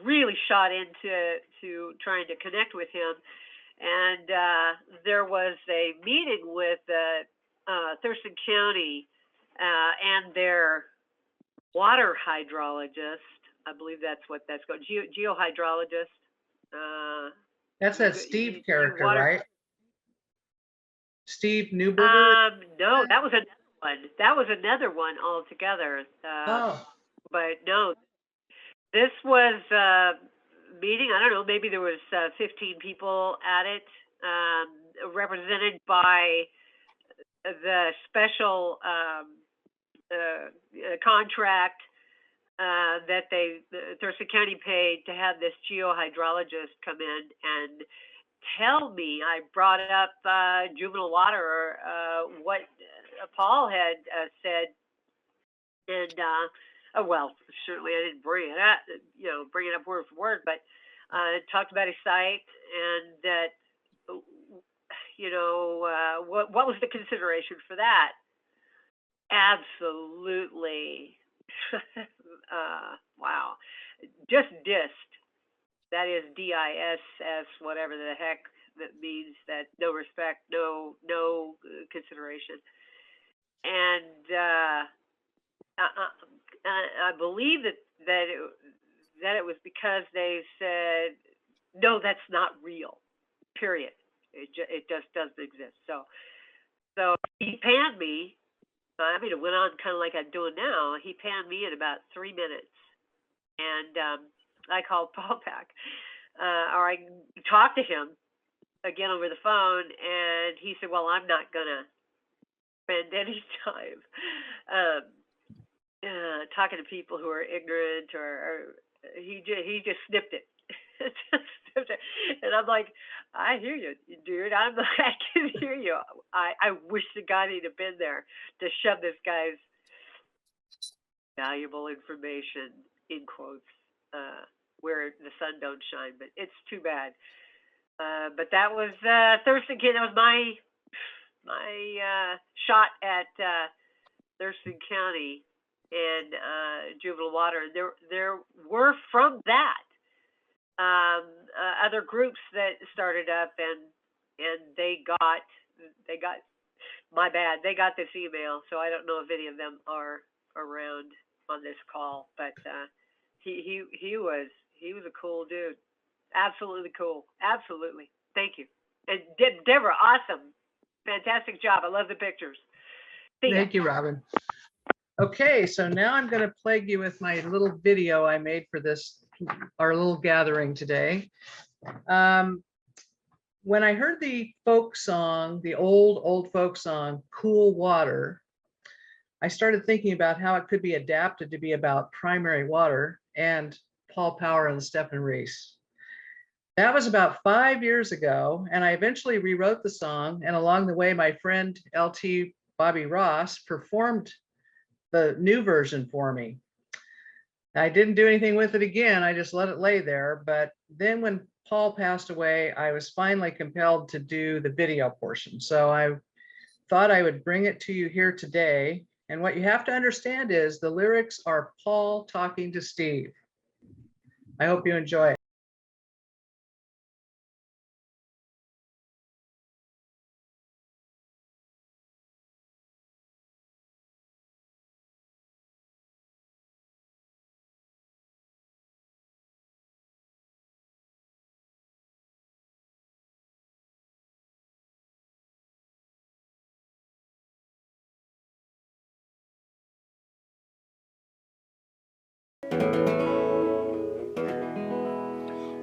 really shot into trying to connect with him. And there was a meeting with Thurston County and their water hydrologist. I believe that's what that's called, geohydrologist. That's that Steve character, right? Steve Newberger? No, that was another one. That was another one altogether. But no, this was a meeting. I don't know, maybe there was 15 people at it, represented by the special contract that Thurston County paid to have this geohydrologist come in and tell me. I brought up juvenile water, what Paul had said And oh well, certainly I didn't bring it up, bring it up word for word, but talked about his sight and that, what was the consideration for that? Absolutely. Wow. Just dissed. That is DISS, whatever the heck that means, that no respect, no consideration. And I believe that it was because they said, no, that's not real, period. It just doesn't exist. So he panned me. It went on kind of like I'm doing now. He panned me in about 3 minutes. And I called Paul back, or I talked to him again over the phone, and he said, well, I'm not going to spend any time talking to people who are ignorant, or he just snipped it. And I'm like, I hear you, dude. I can hear you. I wish to God he'd have been there to shove this guy's valuable information, in quotes, where the sun don't shine. But it's too bad. But that was Thurston County. That was my shot at Thurston County and juvenile water. There were from that other groups that started up, and they got my bad. They got this email, so I don't know if any of them are around on this call. But he was a cool dude. Absolutely cool. Absolutely. Thank you. And Deborah, awesome. Fantastic job. I love the pictures. Thank you, Robin. Okay, so now I'm going to plague you with my little video I made for our little gathering today. When I heard the folk song, the old folk song, Cool Water, I started thinking about how it could be adapted to be about primary water and Paul Pauer and Stephen Reese. That was about 5 years ago, and I eventually rewrote the song, and along the way, my friend LT Bobby Ross performed the new version for me. I didn't do anything with it again, I just let it lay there, but then when Paul passed away, I was finally compelled to do the video portion. So I thought I would bring it to you here today, and what you have to understand is the lyrics are Paul talking to Steve. I hope you enjoy it.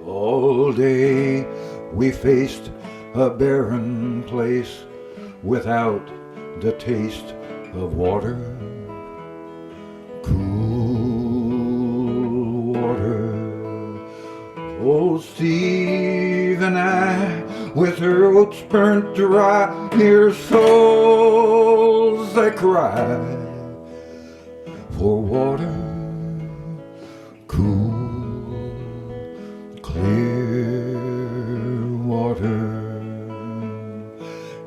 All day we faced a barren place without the taste of water, cool water. Old Steve and I, with throats burnt dry, near souls that cry for water, cool, clear water.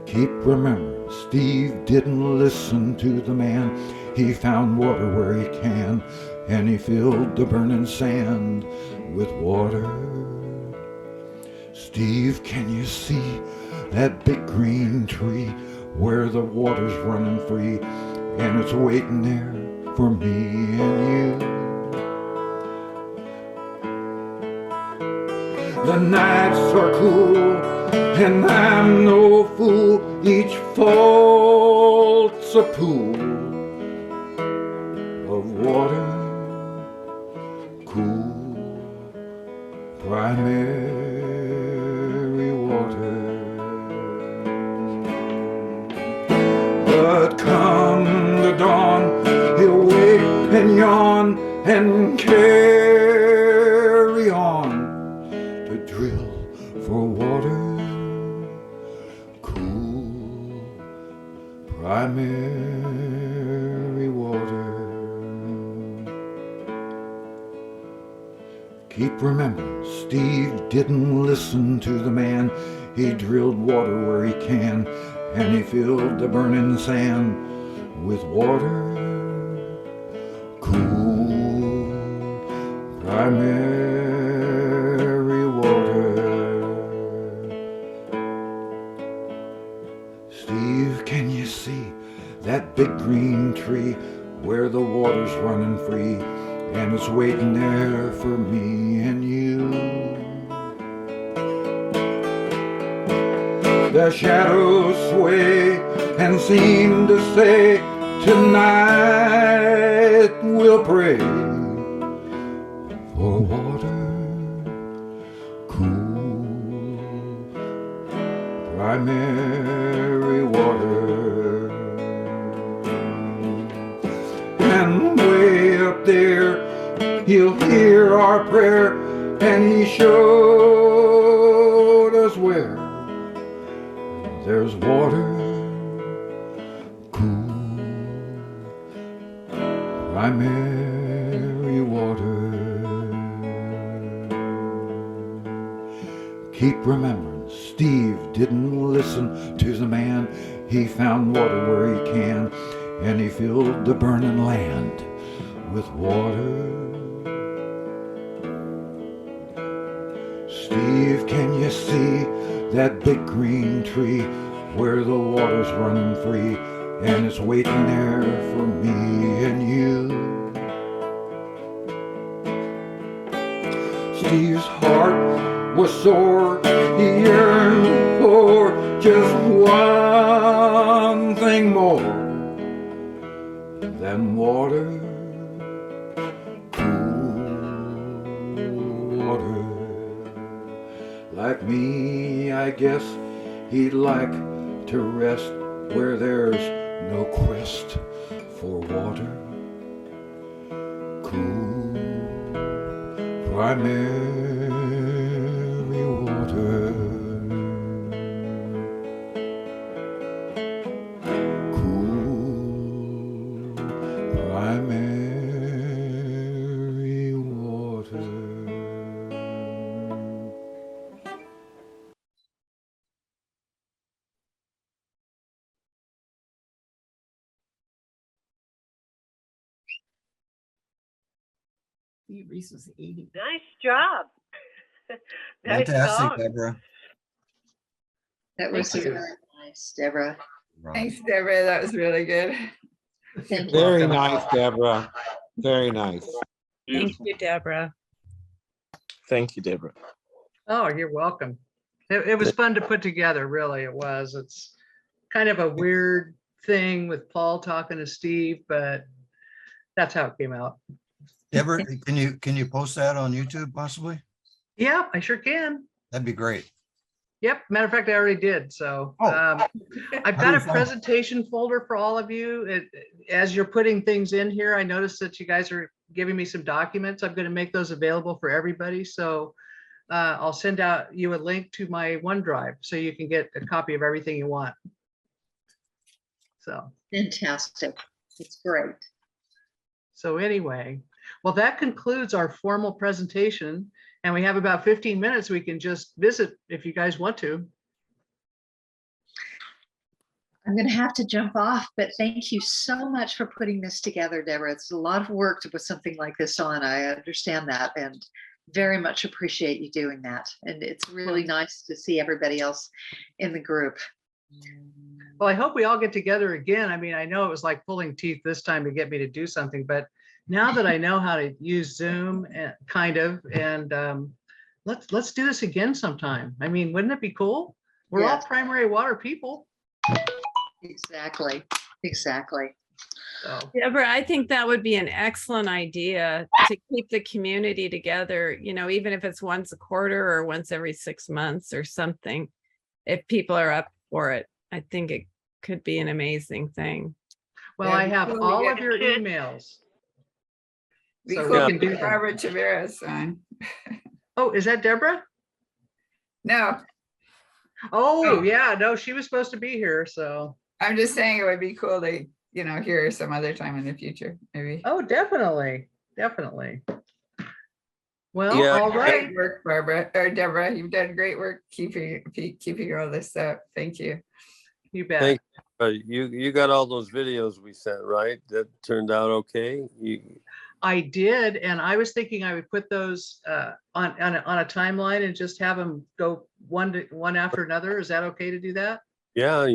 Keep remembering, Steve didn't listen to the man. He found water where he can, and he filled the burning sand with water. Steve, can you see that big green tree where the water's running free, and it's waiting there for me and you? The nights are cool, and I'm no fool. Each fault's a pool of water, cool, primary water. But come the dawn, he'll wake and yawn and carry on to drill for water, cool, primary water. Keep remembering, Steve didn't listen to the man. He drilled water where he can, and he filled the burning sand with water. Cool, primary water. Steve, can you see that big green tree where the water's running free, and it's waiting there for me and you? The shadows sway and seem to say, tonight we'll pray for water, cool, primary water. And way up there, he'll hear our prayer, and he showed us where there's water, cool, primary water. Keep remembering, Steve didn't listen to the man. He found water where he can, and he filled the burning land with water. Steve, can you see that big green tree where the water's running free, and it's waiting there for me and you? Steve's heart was sore, he yearned for just one thing more than water, cool water. Like me, I guess he'd like to rest where there's no quest for water, cool, primary water, cool, primary water. Reese was 80. Nice job. Nice Fantastic, song. Deborah. That was Thank you. very nice, Deborah. Thanks, Deborah. That was really good. Thank you. Very nice, Deborah. Very nice. Thank you, Deborah. Thank you, Deborah. Oh, you're welcome. It was fun to put together, really, it was. It's kind of a weird thing with Paul talking to Steve, but that's how it came out. Deborah, can you post that on YouTube possibly? Yeah, I sure can. That'd be great. Yep, matter of fact, I already did. So Oh. I've How got do a you find it? presentation folder for all of you. As you're putting things in here, I noticed that you guys are giving me some documents. I'm going to make those available for everybody. So I'll send out you a link to my OneDrive so you can get a copy of everything you want. So Fantastic. It's great. So anyway, well, that concludes our formal presentation, and we have about 15 minutes. We can just visit if you guys want to. I'm going to have to jump off, but thank you so much for putting this together, Deborah. It's a lot of work to put something like this on. I understand that and very much appreciate you doing that. And it's really nice to see everybody else in the group. Well, I hope we all get together again. I mean, I know it was like pulling teeth this time to get me to do something, but now that I know how to use Zoom and let's do this again sometime. I mean, wouldn't it be cool? We're all Yes. primary water people. Exactly. Exactly. So Deborah, I think that would be an excellent idea to keep the community together, you know, even if it's once a quarter or once every 6 months or something. If people are up for it, I think it could be an amazing thing. well, Yeah, I have before we all get of your to- emails. Be So cool we to can do get that. Barbara Tavares on. Oh, is that Deborah? No, Oh, yeah, no, she was supposed to be here, so. I'm just saying it would be cool to, hear her some other time in the future, maybe. Oh, definitely, definitely. Well, Yeah. all right. Great work, Barbara, or Deborah. You've done great work keeping all this up. Thank you. You bet. Thank you. You got all those videos we sent, right? That turned out okay. I did, and I was thinking I would put those on a timeline and just have them go one after another. Is that okay to do that? Yeah,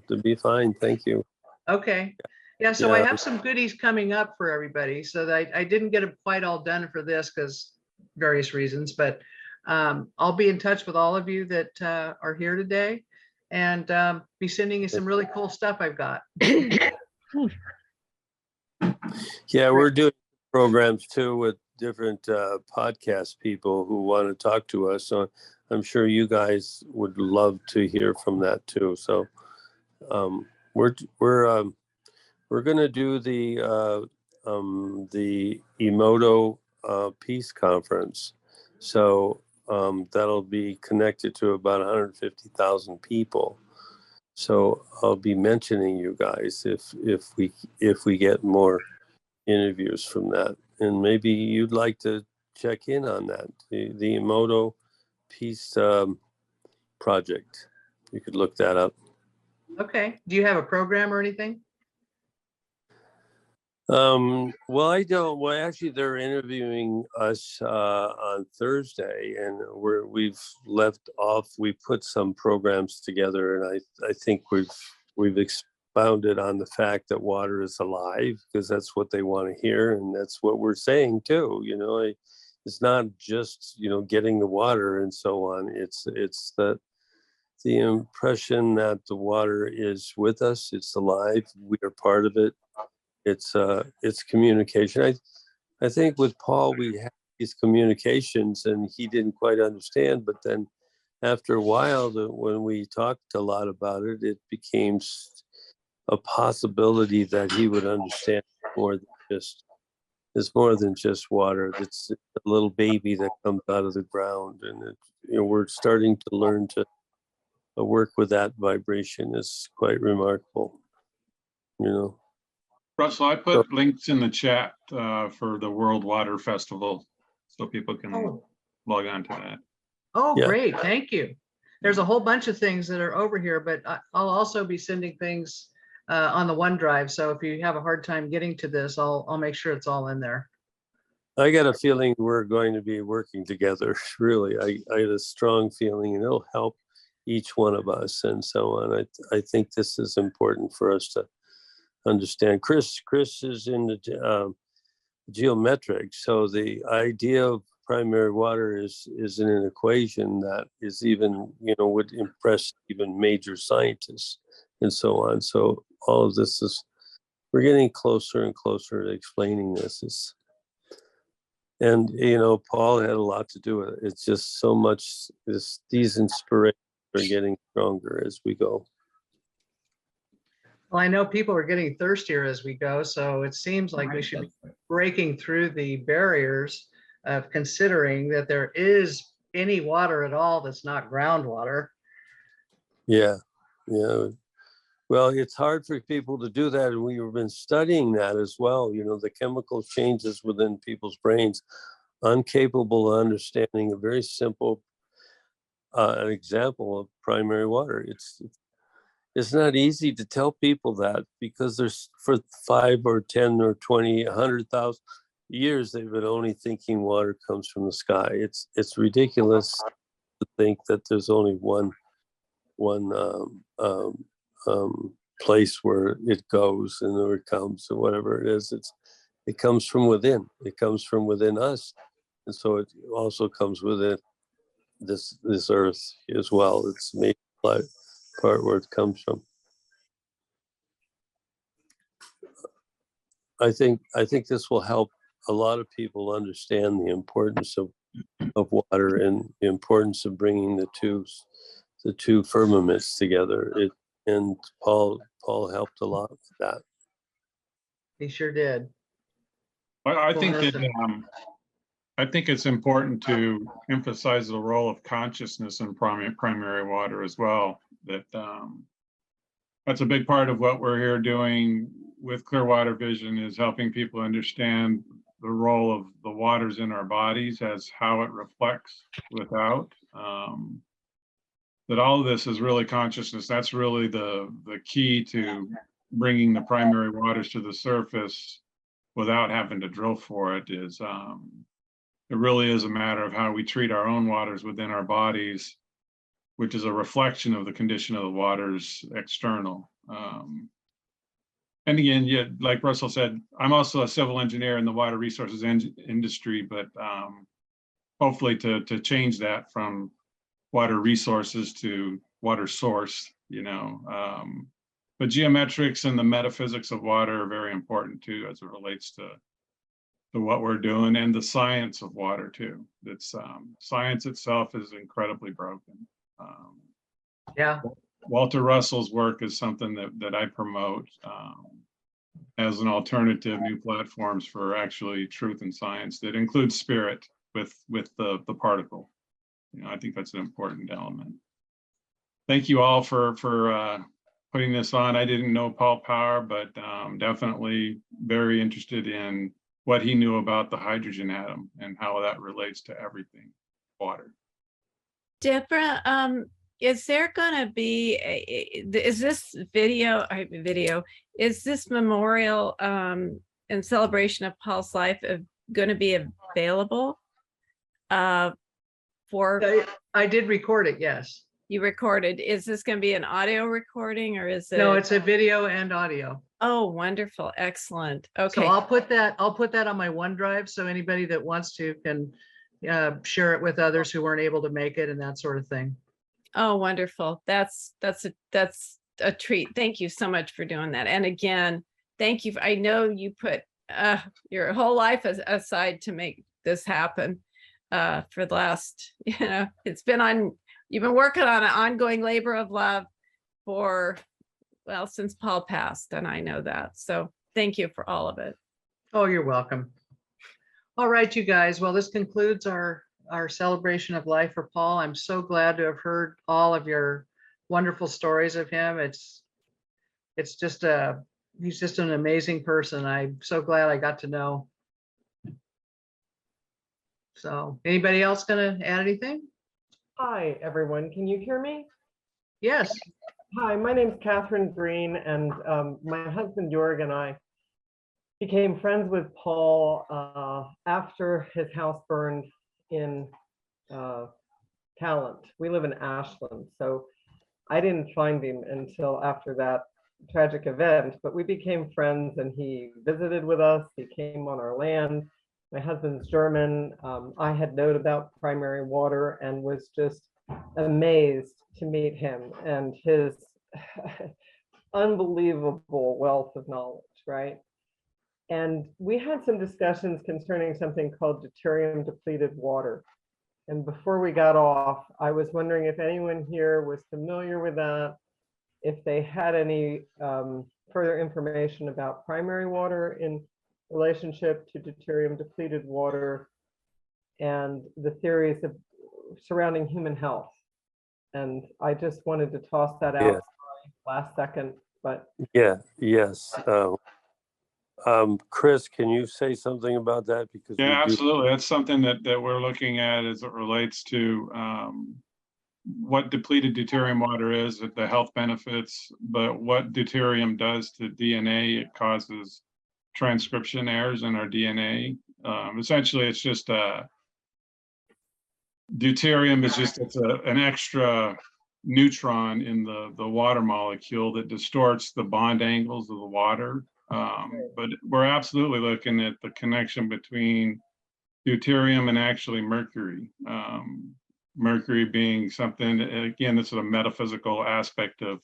to be fine. Thank you. Okay. Yeah, so I Yeah. have some goodies coming up for everybody. So that I didn't get it quite all done for this because various reasons, but I'll be in touch with all of you that are here today and be sending you some really cool stuff I've got. Yeah, we're doing programs too with different podcast people who want to talk to us. So I'm sure you guys would love to hear from that too. So we're going to do the Emoto Peace Conference. So that'll be connected to about 150,000 people. So I'll be mentioning you guys if we get more interviews from that, and maybe you'd like to check in on that, the Emoto Peace project. You could look that up. Okay. Do you have a program or anything? Well, I don't. Well, actually, they're interviewing us on Thursday, and we've left off. We put some programs together, and I think we've expounded on the fact that water is alive, because that's what they want to hear, and that's what we're saying too. You know, it's not just getting the water and so on. It's the impression that the water is with us. It's alive. We are part of it. It's communication. I think with Paul we had these communications and he didn't quite understand, but then after a while, when we talked a lot about it, it became a possibility that he would understand more than just it's more than just water. It's a little baby that comes out of the ground, and we're starting to learn to work with that vibration. It's quite remarkable, Russell, I put links in the chat for the World Water Festival so people can log on to that. Oh, Yeah. great. Thank you. There's a whole bunch of things that are over here, but I'll also be sending things on the OneDrive. So if you have a hard time getting to this, I'll make sure it's all in there. I got a feeling we're going to be working together. Really, I had a strong feeling, and it'll help each one of us and so on. I think this is important for us to understand. Chris is in the geometric, so the idea of primary water is in an equation that is even would impress even major scientists and so on. So all of this we're getting closer and closer to explaining this. And Paul had a lot to do with it. It's just so much. These inspirations are getting stronger as we go. Well, I know people are getting thirstier as we go, so it seems like we should be breaking through the barriers of considering that there is any water at all that's not groundwater. Yeah. Well, it's hard for people to do that, and we've been studying that as well. The chemical changes within people's brains, incapable of understanding a very simple an example of primary water. It's not easy to tell people that, because there's for 5 or 10 or 20, 100,000 years they've been only thinking water comes from the sky. It's ridiculous to think that there's only one place where it goes and where it comes, or whatever it is. It comes from within. It comes from within us, and so it also comes within this earth as well. It's made part where it comes from. I think this will help a lot of people understand the importance of water and the importance of bringing the two firmaments together. And Paul helped a lot with that. He sure did. I think it's important to emphasize the role of consciousness in primary water as well. That's a big part of what we're here doing with Clearwater Vision, is helping people understand the role of the waters in our bodies as how it reflects without. That all of this is really consciousness. That's really the key to bringing the primary waters to the surface without having to drill for it. Is it really is a matter of how we treat our own waters within our bodies, which is a reflection of the condition of the waters external. And again, yeah, like Russell said, I'm also a civil engineer in the water resources industry, but hopefully to change that from water resources to water source, you know. But geometrics and the metaphysics of water are very important too, as it relates to what we're doing, and the science of water too. It's science itself is incredibly broken. Yeah. Walter Russell's work is something that I promote as an alternative, new platforms for actually truth and science that includes spirit with the particle. You know, I think that's an important element. Thank you all for putting this on. I didn't know Paul Pauer, but definitely very interested in what he knew about the hydrogen atom and how that relates to everything, water. Deborah, is there going to be is this is this memorial in celebration of Paul's life going to be available for? I did record it, yes. You recorded. Is this going to be an audio recording, or is it? No, it's a video and audio. Oh, wonderful. Excellent. Okay. So I'll put that on my OneDrive, so anybody that wants to can share it with others who weren't able to make it and that sort of thing. Oh, wonderful. That's a treat. Thank you so much for doing that. And again, thank you. I know you put your whole life aside to make this happen for the last, it's been on, you've been working on an ongoing labor of love for, well, since Paul passed, and I know that. So thank you for all of it. Oh, you're welcome. All right, you guys. Well, this concludes our celebration of life for Paul. I'm so glad to have heard all of your wonderful stories of him. It's just he's just an amazing person. I'm so glad I got to know. So anybody else going to add anything? Hi, everyone. Can you hear me? Yes. Hi, my name's Catherine Green, and my husband, Jorg, and I became friends with Paul after his house burned in Talent. We live in Ashland, so I didn't find him until after that tragic event, but we became friends, and he visited with us. He came on our land. My husband's German. I had known about primary water and was just amazed to meet him and his unbelievable wealth of knowledge, right? And we had some discussions concerning something called deuterium depleted water. And before we got off, I was wondering if anyone here was familiar with that, if they had any further information about primary water in relationship to deuterium depleted water and the theories of surrounding human health. And I just wanted to toss that out last second, but yes. Chris, can you say something about that? Because yeah, absolutely. That's something that we're looking at as it relates to what depleted deuterium water is, the health benefits, but what deuterium does to DNA. It causes transcription errors in our DNA. Essentially, it's just deuterium is just an extra neutron in the water molecule that distorts the bond angles of the water. But we're absolutely looking at the connection between deuterium and actually mercury. Mercury being something, again, this is a metaphysical aspect of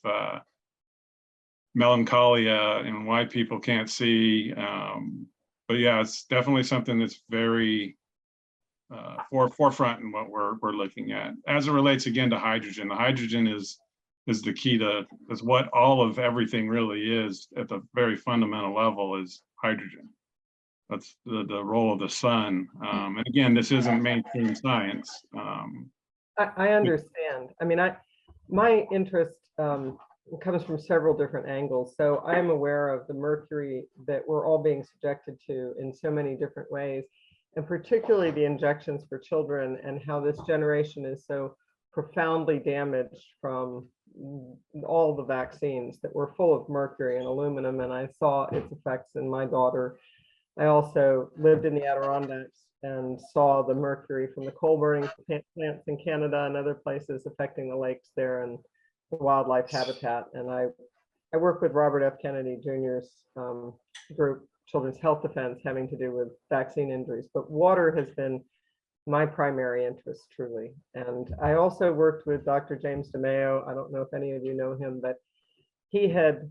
melancholia and why people can't see. But yeah, it's definitely something that's very forefront in what we're looking at. As it relates again to hydrogen, the hydrogen is the key to, is what all of everything really is at the very fundamental level is hydrogen. That's the role of the sun. And again, this isn't mainstream science. I understand. I mean, my interest comes from several different angles. So I'm aware of the mercury that we're all being subjected to in so many different ways, and particularly the injections for children, and how this generation is so profoundly damaged from all the vaccines that were full of mercury and aluminum. And I saw its effects in my daughter. I also lived in the Adirondacks and saw the mercury from the coal burning plants in Canada and other places affecting the lakes there and the wildlife habitat. And I work with Robert F. Kennedy Jr.'s group, Children's Health Defense, having to do with vaccine injuries. But water has been my primary interest, truly. And I also worked with Dr. James DeMeo. I don't know if any of you know him, but he had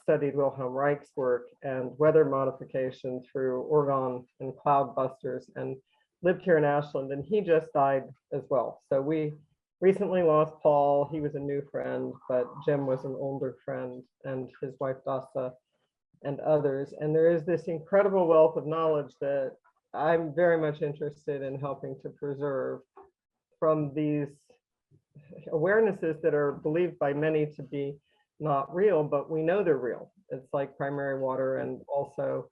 studied Wilhelm Reich's work and weather modification through orgone and cloud busters, and lived here in Ashland, and he just died as well. So we recently lost Paul. He was a new friend, but Jim was an older friend, and his wife Dasa and others. And there is this incredible wealth of knowledge that I'm very much interested in helping to preserve from these awarenesses that are believed by many to be not real, but we know they're real. It's like primary water, and also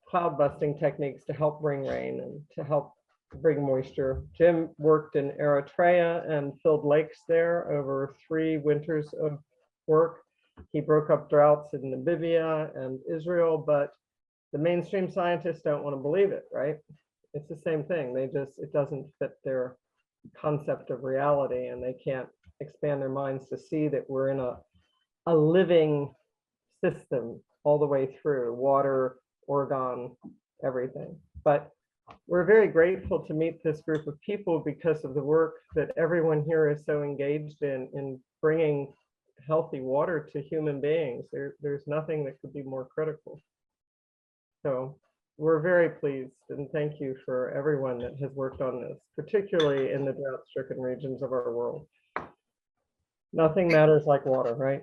cloud busting techniques to help bring rain and to help bring moisture. Jim worked in Eritrea and filled lakes there over 3 winters of work. He broke up droughts in Namibia and Israel, but the mainstream scientists don't want to believe it, right? It's the same thing. It doesn't fit their concept of reality, and they can't expand their minds to see that we're in a living system all the way through water, orgone, everything. But we're very grateful to meet this group of people because of the work that everyone here is so engaged in bringing healthy water to human beings. There's nothing that could be more critical. So we're very pleased, and thank you for everyone that has worked on this, particularly in the drought-stricken regions of our world. Nothing matters like water, right?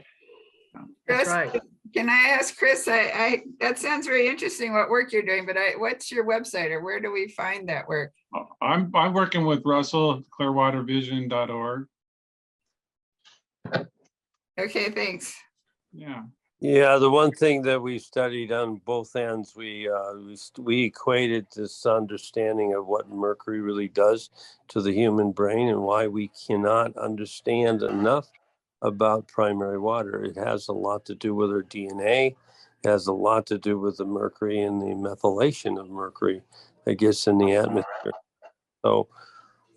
Chris, That's right. can I ask Chris, that sounds very interesting what work you're doing, but what's your website, or where do we find that work? I'm working with Russell, clearwatervision.org. Okay, thanks. Yeah. Yeah, the one thing that we studied on both ends, we equated this understanding of what mercury really does to the human brain and why we cannot understand enough about primary water. It has a lot to do with our DNA. It has a lot to do with the mercury and the methylation of mercury that gets in the atmosphere. So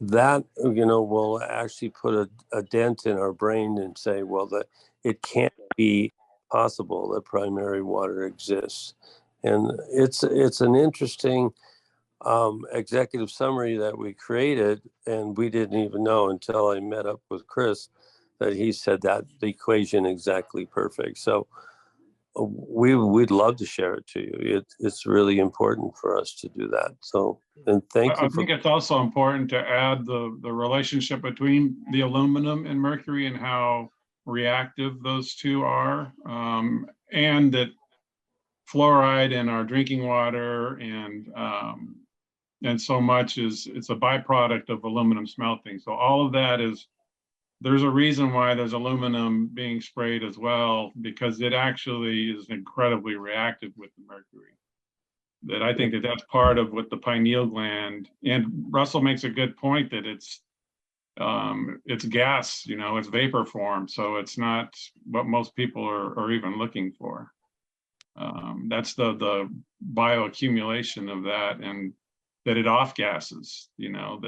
that, will actually put a dent in our brain and say, well, that it can't be possible that primary water exists. And it's an interesting executive summary that we created, and we didn't even know until I met up with Chris that he said that the equation exactly perfect. So we'd love to share it to you. It's really important for us to do that. So, and thank you. I think it's also important to add the relationship between the aluminum and mercury and how reactive those two are, and that fluoride in our drinking water and so much it's a byproduct of aluminum smelting. So all of that there's a reason why there's aluminum being sprayed as well, because it actually is incredibly reactive with the mercury. That I think that's part of what the pineal gland, and Russell makes a good point that it's gas, it's vapor form. So it's not what most people are even looking for. That's the bioaccumulation of that, and that it off gases, yeah.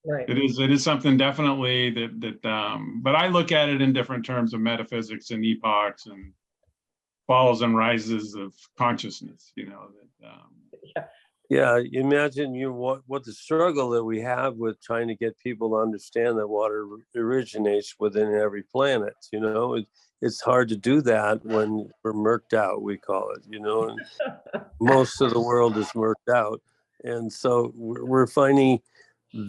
Right. It is something definitely but I look at it in different terms of metaphysics and epochs and falls and rises of consciousness, Yeah, imagine what the struggle that we have with trying to get people to understand that water originates within every planet. It's hard to do that when we're murked out, we call it, and most of the world is murked out. And so we're finding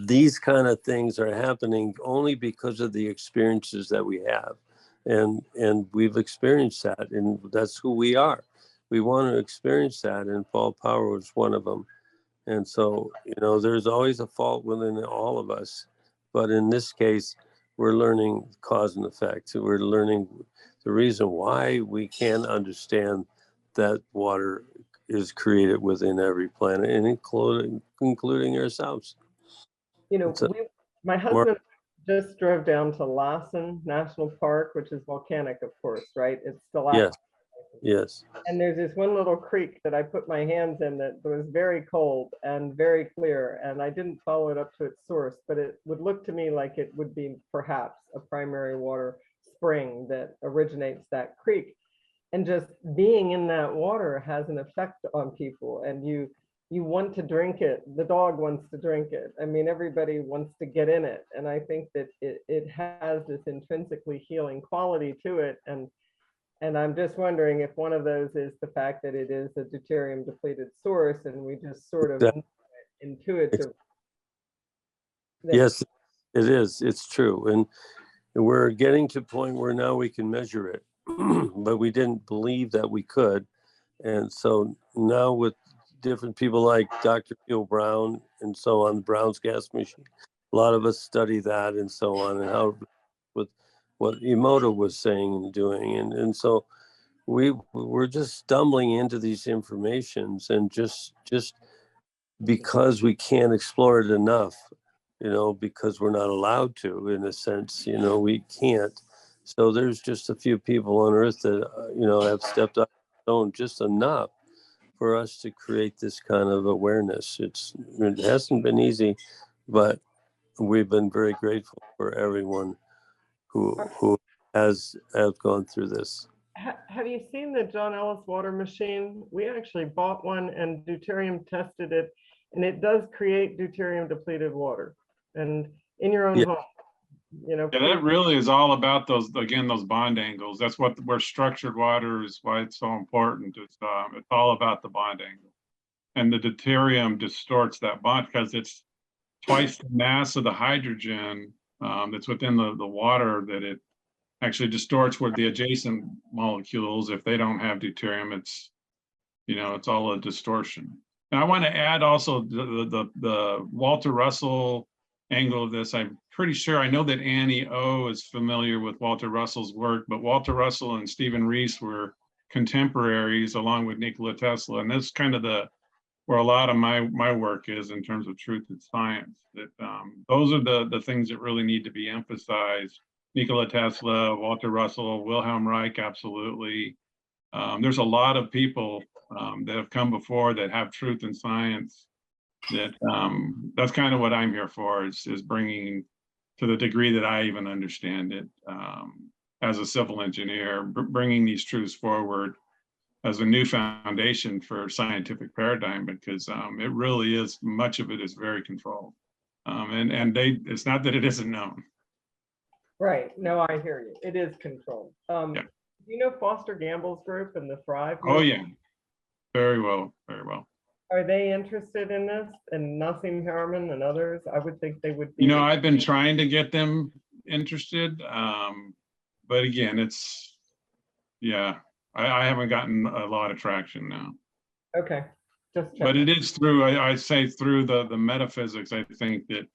these kind of things are happening only because of the experiences that we have. And we've experienced that, and that's who we are. We want to experience that, and Paul Pauer was one of them. And so, there's always a fault within all of us. But in this case, we're learning cause and effect. We're learning the reason why we can understand that water is created within every planet, and including ourselves. You know, It's a- my husband just drove down to Lassen National Park, which is volcanic, of course, right? It's still active. Yes, yes. And there's this one little creek that I put my hands in that was very cold and very clear, and I didn't follow it up to its source, but it would look to me like it would be perhaps a primary water spring that originates that creek. And just being in that water has an effect on people, and you want to drink it. The dog wants to drink it. I mean, everybody wants to get in it. And I think that it has this intrinsically healing quality to it. And I'm just wondering if one of those is the fact that it is a deuterium depleted source, and we just sort of intuitive. Yes, it is. It's true. And we're getting to a point where now we can measure it, but we didn't believe that we could. And so now with different people like Dr. Phil Brown and so on, Brown's gas machine, a lot of us study that and so on, and how with what Emoto was saying and doing. And so we're just stumbling into these informations, and just because we can't explore it enough, because we're not allowed to, in a sense, we can't. So there's just a few people on earth that, have stepped up on just enough for us to create this kind of awareness. It hasn't been easy, but we've been very grateful for everyone who has gone through this. Have you seen the John Ellis water machine? We actually bought one and deuterium tested it, and it does create deuterium depleted water. And in your own home, Yeah, that really is all about those bond angles. That's where structured water is why it's so important. It's all about the bond angle. And the deuterium distorts that bond because it's twice the mass of the hydrogen that's within the water, that it actually distorts where the adjacent molecules. If they don't have deuterium, it's all a distortion. And I want to add also the Walter Russell angle of this. I'm pretty sure, I know that Annie O is familiar with Walter Russell's work, but Walter Russell and Stephen Rees were contemporaries along with Nikola Tesla. And that's kind of where a lot of my work is in terms of truth and science. That those are the things that really need to be emphasized. Nikola Tesla, Walter Russell, Wilhelm Reich, absolutely. There's a lot of people that have come before that have truth and science. That's kind of what I'm here for, is bringing, to the degree that I even understand it, as a civil engineer, bringing these truths forward as a new foundation for scientific paradigm, because it really is, much of it is very controlled. It's not that it isn't known. Right. No, I hear you. It is controlled. Yeah. You know Foster Gamble's group and the Thrive? Oh yeah, very well, very well. Are they interested in this, and Nassim Harriman and others? I would think they would be. I've been trying to get them interested, but again, I haven't gotten a lot of traction now. Okay, just check. But it is through, I say through the metaphysics, I think that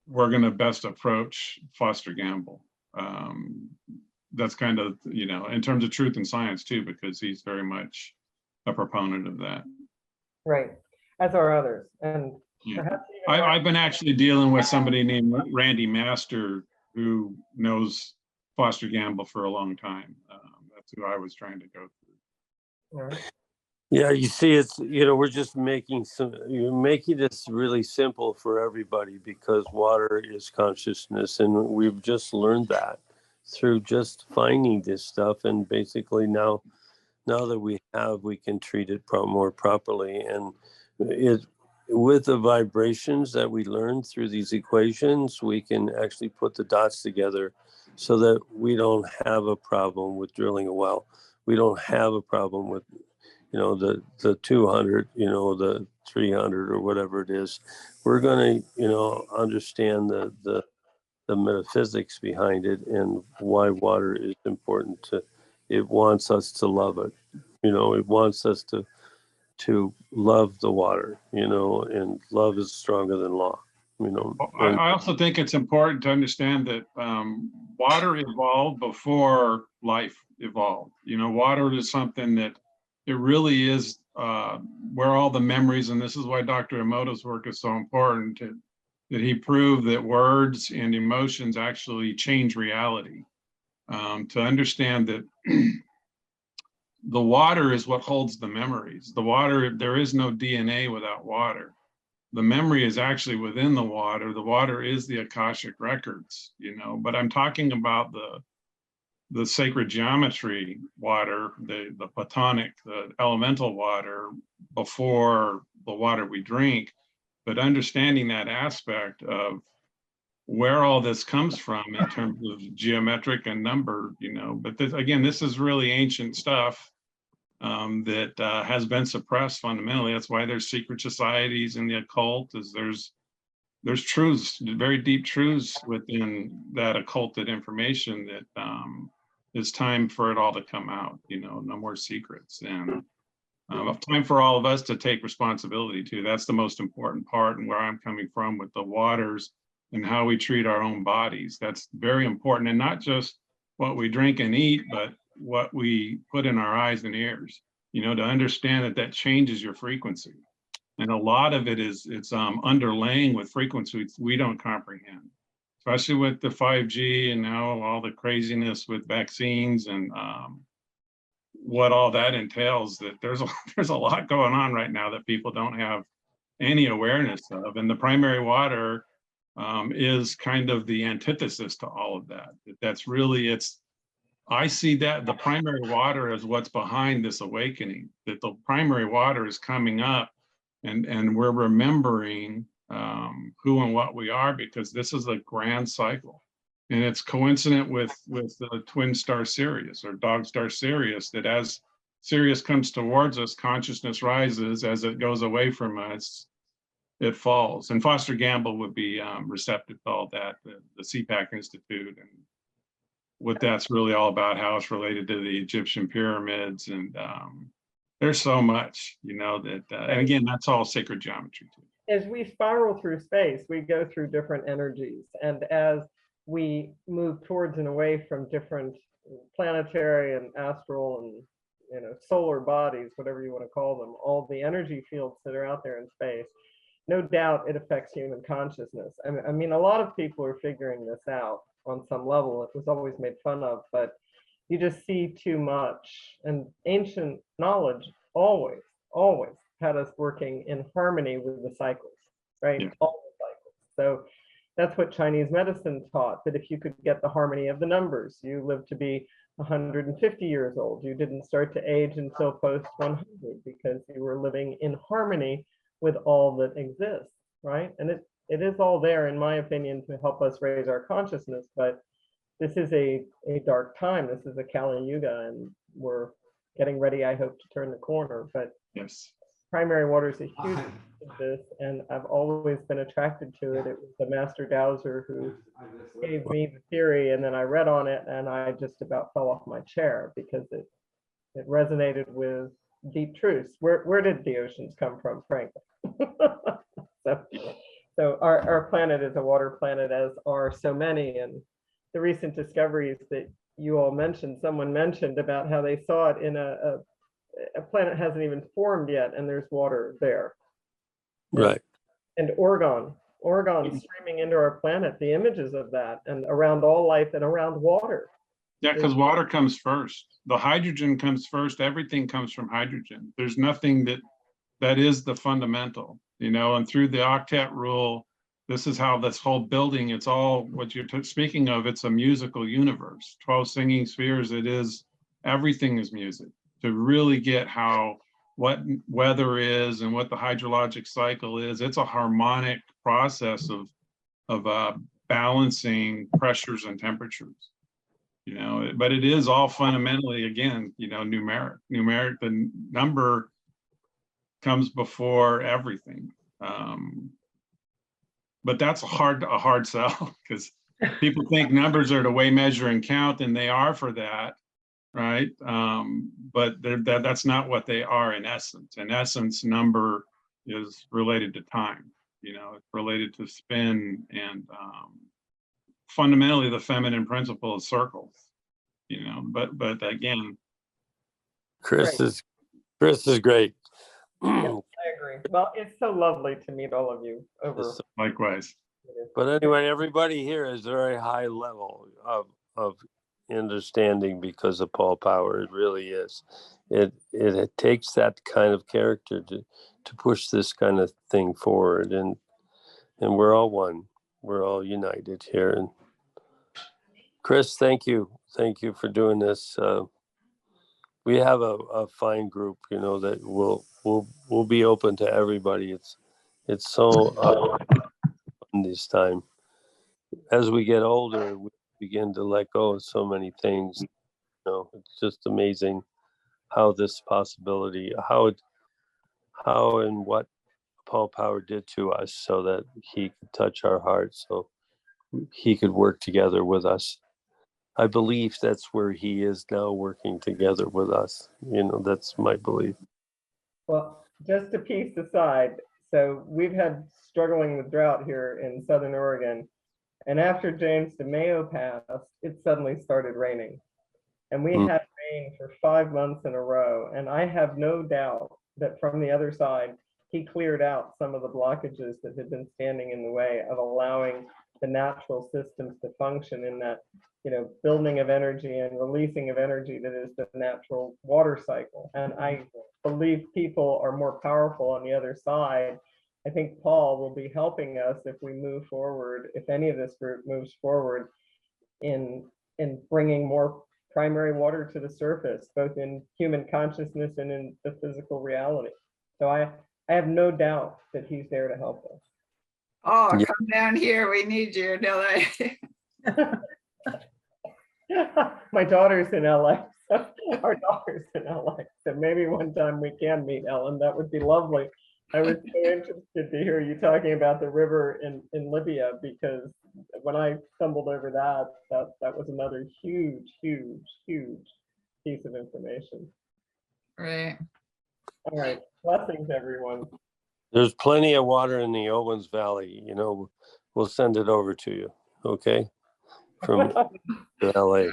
we're going to best approach Foster Gamble. That's kind of, in terms of truth and science too, because he's very much a proponent of that. Right, as are others. And perhaps I've been actually dealing with somebody named Randy Master, who knows Foster Gamble for a long time. That's who I was trying to go through. All right. Yeah, you see, it's, we're just you're making this really simple for everybody, because water is consciousness, and we've just learned that through just finding this stuff. And basically now that we can treat it more properly. And with the vibrations that we learn through these equations, we can actually put the dots together so that we don't have a problem with drilling a well. We don't have a problem with, the 200, the 300 or whatever it is. We're going to, understand the metaphysics behind it, and why water is important it wants us to love it. It wants us to love the water, and love is stronger than law. I also think it's important to understand that water evolved before life evolved. Water is something that it really is where all the memories, and this is why Dr. Emoto's work is so important, that he proved that words and emotions actually change reality. To understand that the water is what holds the memories. The water, there is no DNA without water. The memory is actually within the water. The water is the Akashic records, but I'm talking about the sacred geometry water, the platonic, the elemental water before the water we drink, but understanding that aspect of where all this comes from in terms of geometric and number, but this is really ancient stuff that has been suppressed fundamentally. That's why there's secret societies in the occult, is there's truths, very deep truths within that occulted information that it's time for it all to come out, no more secrets. And time for all of us to take responsibility too. That's the most important part, and where I'm coming from with the waters and how we treat our own bodies. That's very important, and not just what we drink and eat, but what we put in our eyes and ears, to understand that changes your frequency. And a lot of it's underlaying with frequencies we don't comprehend, especially with the 5G and now all the craziness with vaccines and what all that entails. That there's a lot going on right now that people don't have any awareness of. And the primary water is kind of the antithesis to all of that. That's really, I see that the primary water is what's behind this awakening, that the primary water is coming up and we're remembering who and what we are, because this is a grand cycle. And it's coincident with the twin star Sirius or dog star Sirius, that as Sirius comes towards us, consciousness rises. As it goes away from us, it falls. And Foster Gamble would be receptive to all that, the CPAC Institute, and what that's really all about, how it's related to the Egyptian pyramids. And there's so much, that, and again, that's all sacred geometry too. As we spiral through space, we go through different energies. And as we move towards and away from different planetary and astral and solar bodies, whatever you want to call them, all the energy fields that are out there in space, no doubt it affects human consciousness. I mean, a lot of people are figuring this out on some level. It was always made fun of, but you just see too much. And ancient knowledge always had us working in harmony with the cycles, right? Yeah. All the cycles. So that's what Chinese medicine taught, that if you could get the harmony of the numbers, you lived to be 150 years old. You didn't start to age until post 100 because you were living in harmony with all that exists, right? And it is all there, in my opinion, to help us raise our consciousness. But this is a dark time. This is a Kali Yuga, and we're getting ready, I hope, to turn the corner. But yes, primary water is a huge part of this, and I've always been attracted to it. It was the Master Dowser who gave me the theory, and then I read on it, and I just about fell off my chair because it resonated with deep truths. Where did the oceans come from, frankly? So our planet is a water planet, as are so many. And the recent discoveries that you all mentioned, someone mentioned about how they saw it in a planet hasn't even formed yet, and there's water there. Right. And Oregon streaming into our planet, the images of that, and around all life and around water. Yeah, because water comes first. The hydrogen comes first. Everything comes from hydrogen. There's nothing that is the fundamental, and through the octet rule, this is how this whole building, it's all what you're speaking of. It's a musical universe, 12 singing spheres. It is, everything is music. To really get what weather is and what the hydrologic cycle is, it's a harmonic process of balancing pressures and temperatures. But it is all fundamentally, again, numeric. The number comes before everything. But that's a hard sell, because people think numbers are the way, measure, and count, and they are for that, right? But that's not what they are in essence. In essence, number is related to time. you know, related to spin and fundamentally the feminine principle of circles, you know, but again, Chris is great. Yeah, I agree. Well, it's so lovely to meet all of you over. Likewise. But anyway, everybody here is very high level of understanding because of Paul Pauer. It really is. It takes that kind of character to push this kind of thing forward, and we're all one. We're all united here. And Chris, thank you for doing this. We have a fine group, you know, that will be open to everybody. It's so fun this time. As we get older, we begin to let go of so many things. You know, it's just amazing how this possibility, how and what Paul Pauer did to us so that he could touch our hearts, so he could work together with us. I believe that's where he is now, working together with us. You know, that's my belief. Well, just a piece aside, so we've had struggling with drought here in Southern Oregon. And after James DeMayo passed, it suddenly started raining. And we had rain for 5 months in a row. And I have no doubt that from the other side, he cleared out some of the blockages that had been standing in the way of allowing the natural systems to function in that, you know, building of energy and releasing of energy that is the natural water cycle. And I believe people are more powerful on the other side. I think Paul will be helping us if we move forward, if any of this group moves forward in bringing more primary water to the surface, both in human consciousness and in the physical reality. So I have no doubt that he's there to help us. Oh, yeah. Come down here. We need you, LA. My daughter's in LA. Our daughter's in LA. So maybe one time we can meet, Ellen. That would be lovely. I was so interested to hear you talking about the river in Libya, because when I stumbled over that was another huge piece of information. Right. All right. Blessings, everyone. There's plenty of water in the Owens Valley. You know, we'll send it over to you. Okay. From LA.